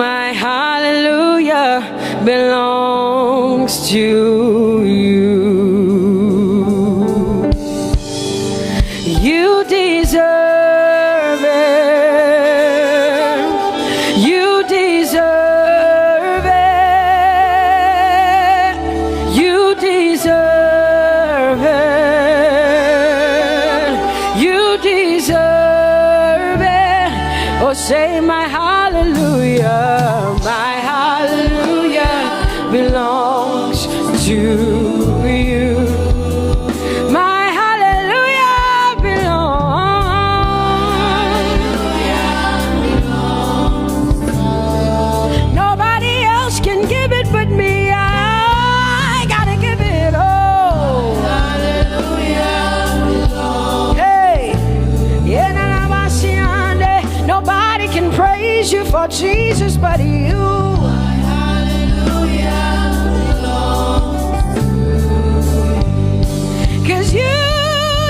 My hallelujah belongs to you. You deserve it. You deserve it. You deserve it. You deserve it. Oh, say my hallelujah. My hallelujah belongs to you. My hallelujah belongs. Nobody else can give it but me. I gotta give it all. Hallelujah belongs. Hey, yeah, nobody can praise you for Jesus but you. Cause you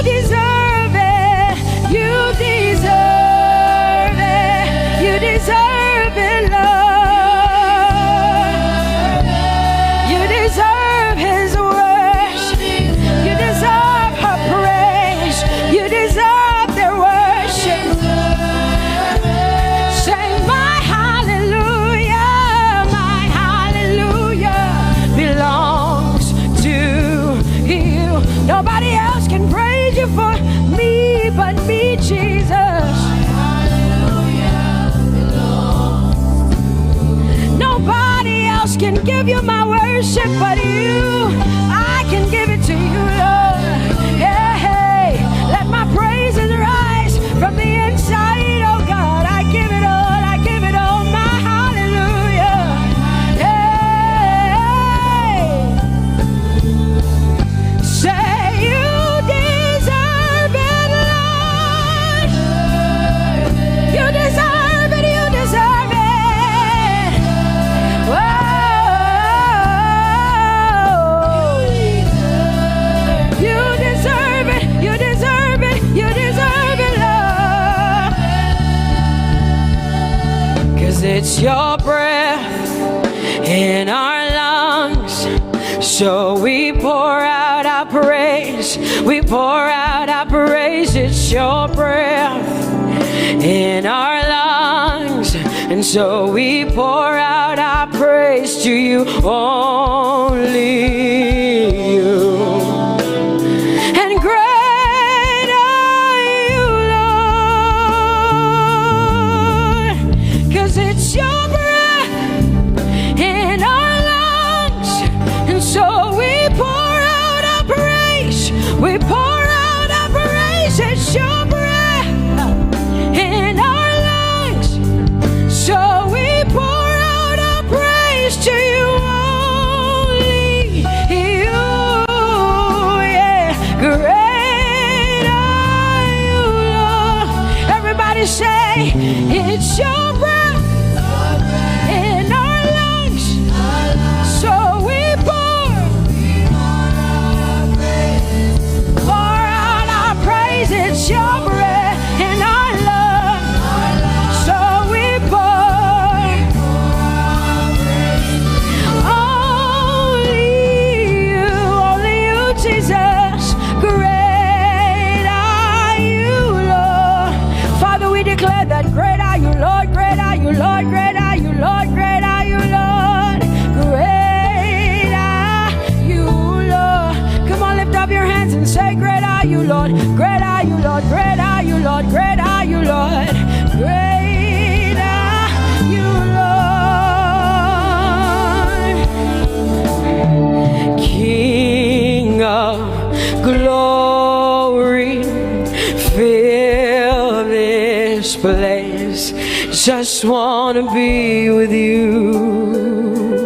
deserve it, you deserve it, you deserve it, Lord. You deserve His worship, you deserve her praise, you deserve their worship. Say my hallelujah belongs to you. Nobody else can praise you for me but me, Jesus. Nobody else can give you my worship but you. I can give it to you, Lord. Yeah, hey, let my praises rise from the inside, oh God. I give it all, I give it all, my hallelujah. Hey, say you deserve it, Lord. You deserve it, you deserve it. Whoa. You deserve it, you deserve it, you deserve it, Lord. 'Cause it's your breath in our lungs, so we pour out our praise, we pour out our praise. It's your breath in our lungs, and so we pour out our praise to you, only you. And great are you, Lord, 'cause it's your breath in our lungs, and so we pour out our praise, we pour out our praise. It's your breath in our lungs, so we pour out our praise to you, only you. Yeah, great are you, Lord. Everybody say, it's your breath in our lungs, so we pour out our praise. It's your breath in our lungs, so we pour only you, Jesus. Great are you, Lord. Father, we declare that great are you, Lord, great are you, Lord, great are you, Lord, great are you, Lord. Great are you, Lord. Come on, lift up your hands and say, great are you, Lord, great are you, Lord, great are you, Lord, great are you, Lord. Great are you, Lord. King of glory, fill this place. Just wanna be with you.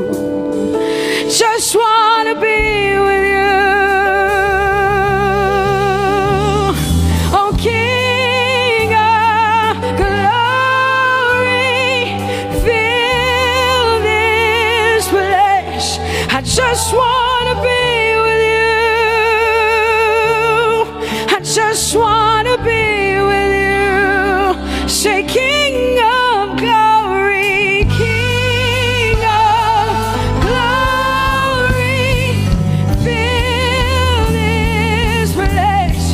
just wanna be with you. I just wanna be with you. Say, King of glory, King of glory, fill this place.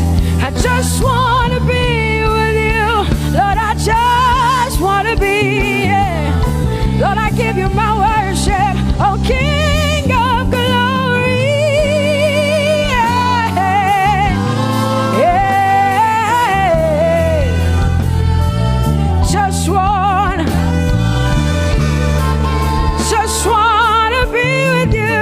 I just wanna be with you, Lord. I just wanna be, yeah. Lord, I give you my worship, oh King of glory, yeah, yeah. Just wanna be with you.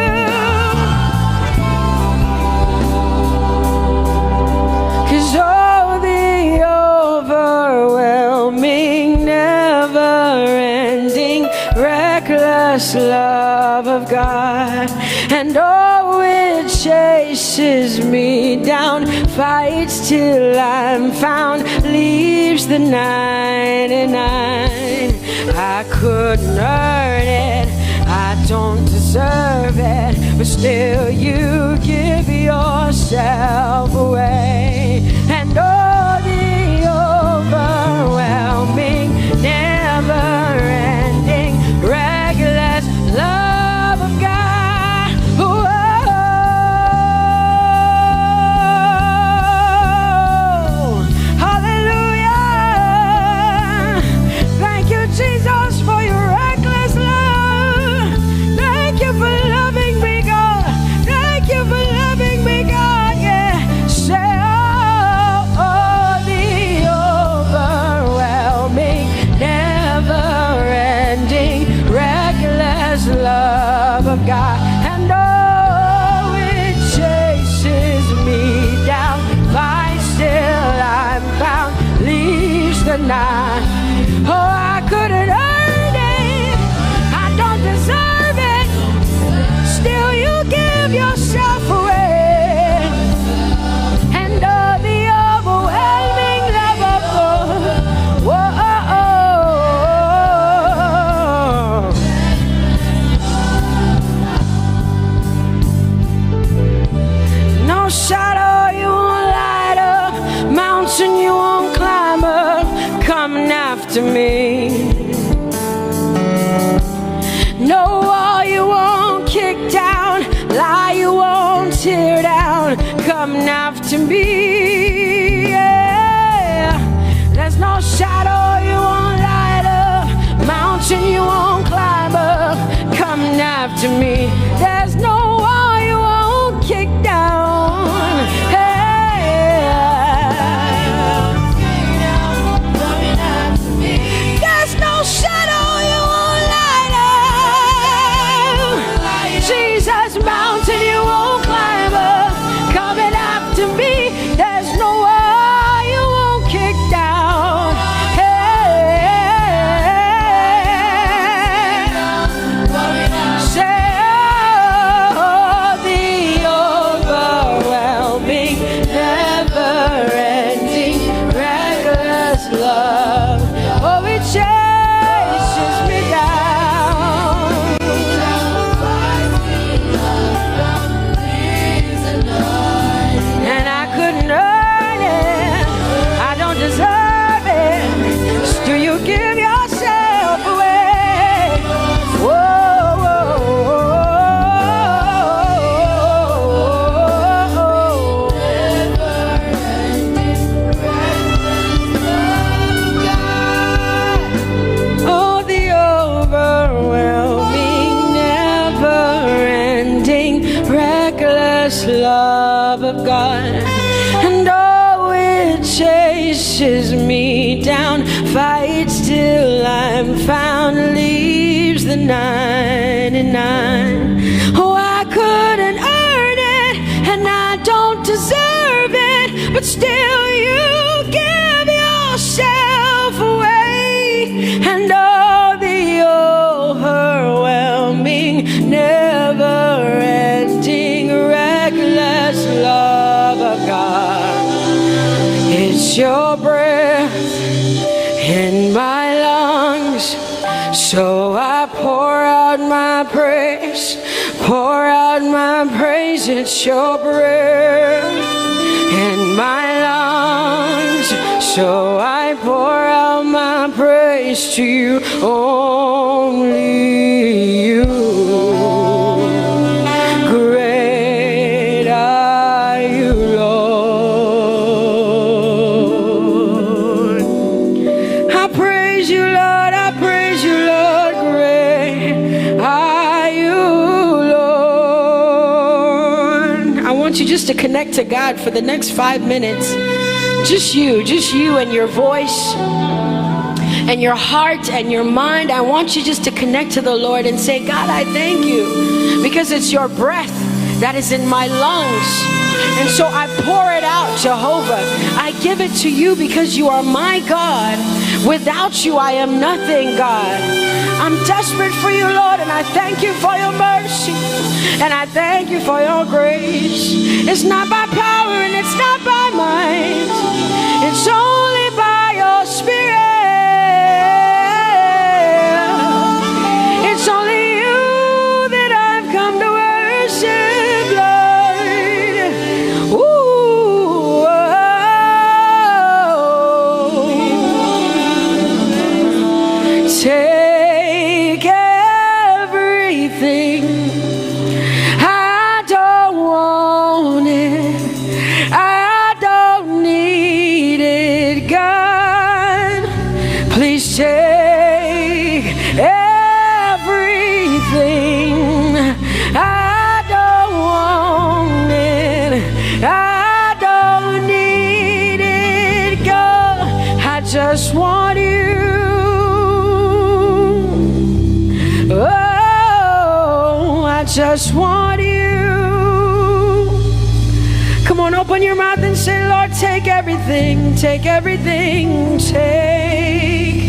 'Cause oh, the overwhelming, never-ending, reckless love of God, and oh, it chases me down, fights till I'm found, leaves the 99. I couldn't earn it, I don't deserve it, but still you give yourself away. And oh, the overwhelming, never-ending, reckless love of God. Whoa. Hallelujah. Thank you, Jesus, for your reckless love. Thank you for loving me, God. Thank you for loving me, God. Yeah. Say, oh, the overwhelming, never-ending, reckless love of God. And oh, it chases me down, finds till I'm found, leaves the 9. Oh, I couldn't earn it, I don't deserve it, still you give yourself away. And oh, the overwhelming love of God. Whoa, no shadow you won't light up, mountain you won't climb up, coming after me. No wall you won't kick down, lie you won't tear down, coming after me. Yeah. There's no shadow you won't light up, mountain you won't climb up, coming after me. There's no wall you won't kick down. There's no shadow you won't light up, Jesus, mountain you won't climb up, coming after me. There's no wall you won't kick down. Say, oh, the overwhelming, never-ending, reckless love. Oh, it chases me down, and I couldn't earn it, I don't deserve it, still you give yourself away. Whoa, whoa, oh, the overwhelming, never-ending, reckless love of God. And oh, it chases me down, fights till I'm found, leaves the 99. Oh, I couldn't earn it, and I don't deserve it, but still you give yourself away. And oh, the overwhelming, never-ending, reckless love of God. It's your breath in my lungs, so I pour out my my praise, pour out my praise. It's your breath in my lungs, so I pour out my praise to you, only you. Great are you, Lord. I praise you, Lord. I praise you, Lord. Great are you, Lord. I want you just to connect to God for the next 5 minutes. Just you and your voice and your heart and your mind. I want you just to connect to the Lord and say, God, I thank you because it's your breath that is in my lungs. And so I pour it out, Jehovah. I give it to you because you are my God. Without you, I am nothing, God. I'm desperate for you, Lord, and I thank you for your mercy. And I thank you for your grace. It's not by power and it's not by might. It's only by your Spirit. It's only you that I've come to worship, Lord. Ooh, oh. Take everything. I don't want it. I don't need it, God. Please take everything. I don't want it. I don't need it, God. I just want you. Oh, I just want you. Come on, open your mouth and say, Lord, take everything, take everything, take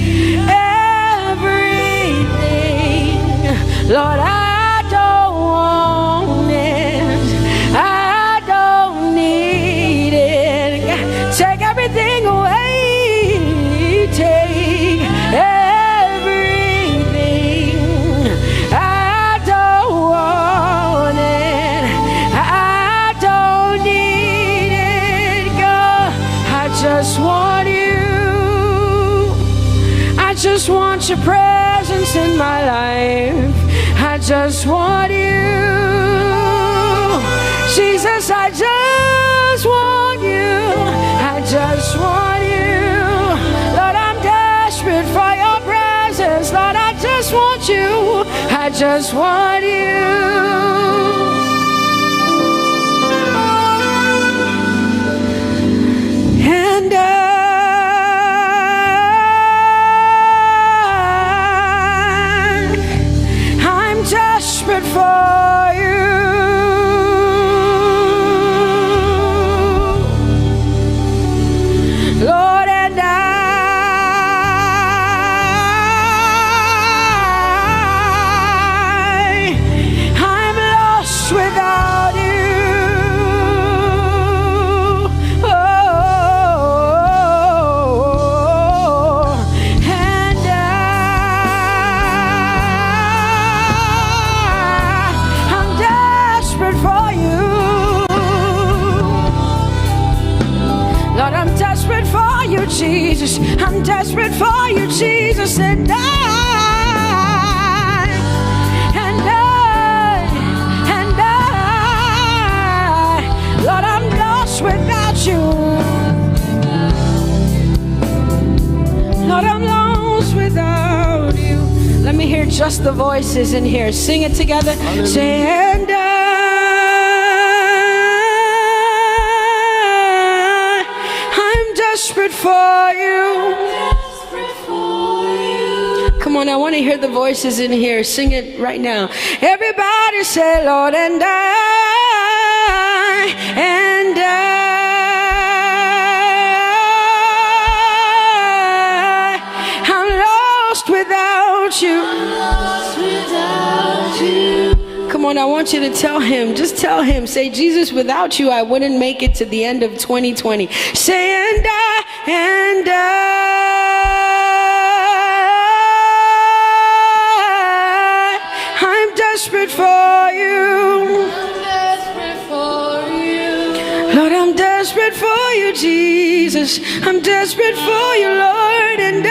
everything. Lord, I don't want it. I don't need it. Take everything away. Take everything. I don't want it. I don't need it, God. I just want you. I just want your presence in my life. I just want you. Jesus, I just want you. I just want you. Lord, I'm desperate for your presence. Lord, I just want you. I just want you. And I'm desperate for you. Lord, and I'm lost without you. Oh, and I'm desperate for you. Lord, I'm desperate for you, Jesus. I'm desperate for you, Jesus. And Lord, I'm lost without you. Lord, I'm lost without you. Let me hear just the voices in here. Sing it together. Say, and I'm desperate for you. Come on, I want to hear the voices in here. Sing it right now. Everybody say, Lord, and I'm lost without you. Come on, I want you to tell him. Just tell him. Say, Jesus, without you, I wouldn't make it to the end of 2020. Say, and I'm desperate for you. Lord, I'm desperate for you, Jesus. I'm desperate for you, Lord, and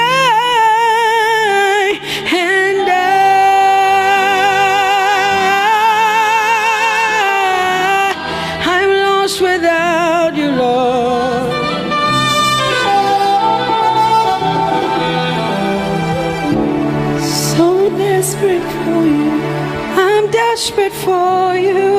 I'm lost without you, Lord. So desperate for you. I'm desperate for you.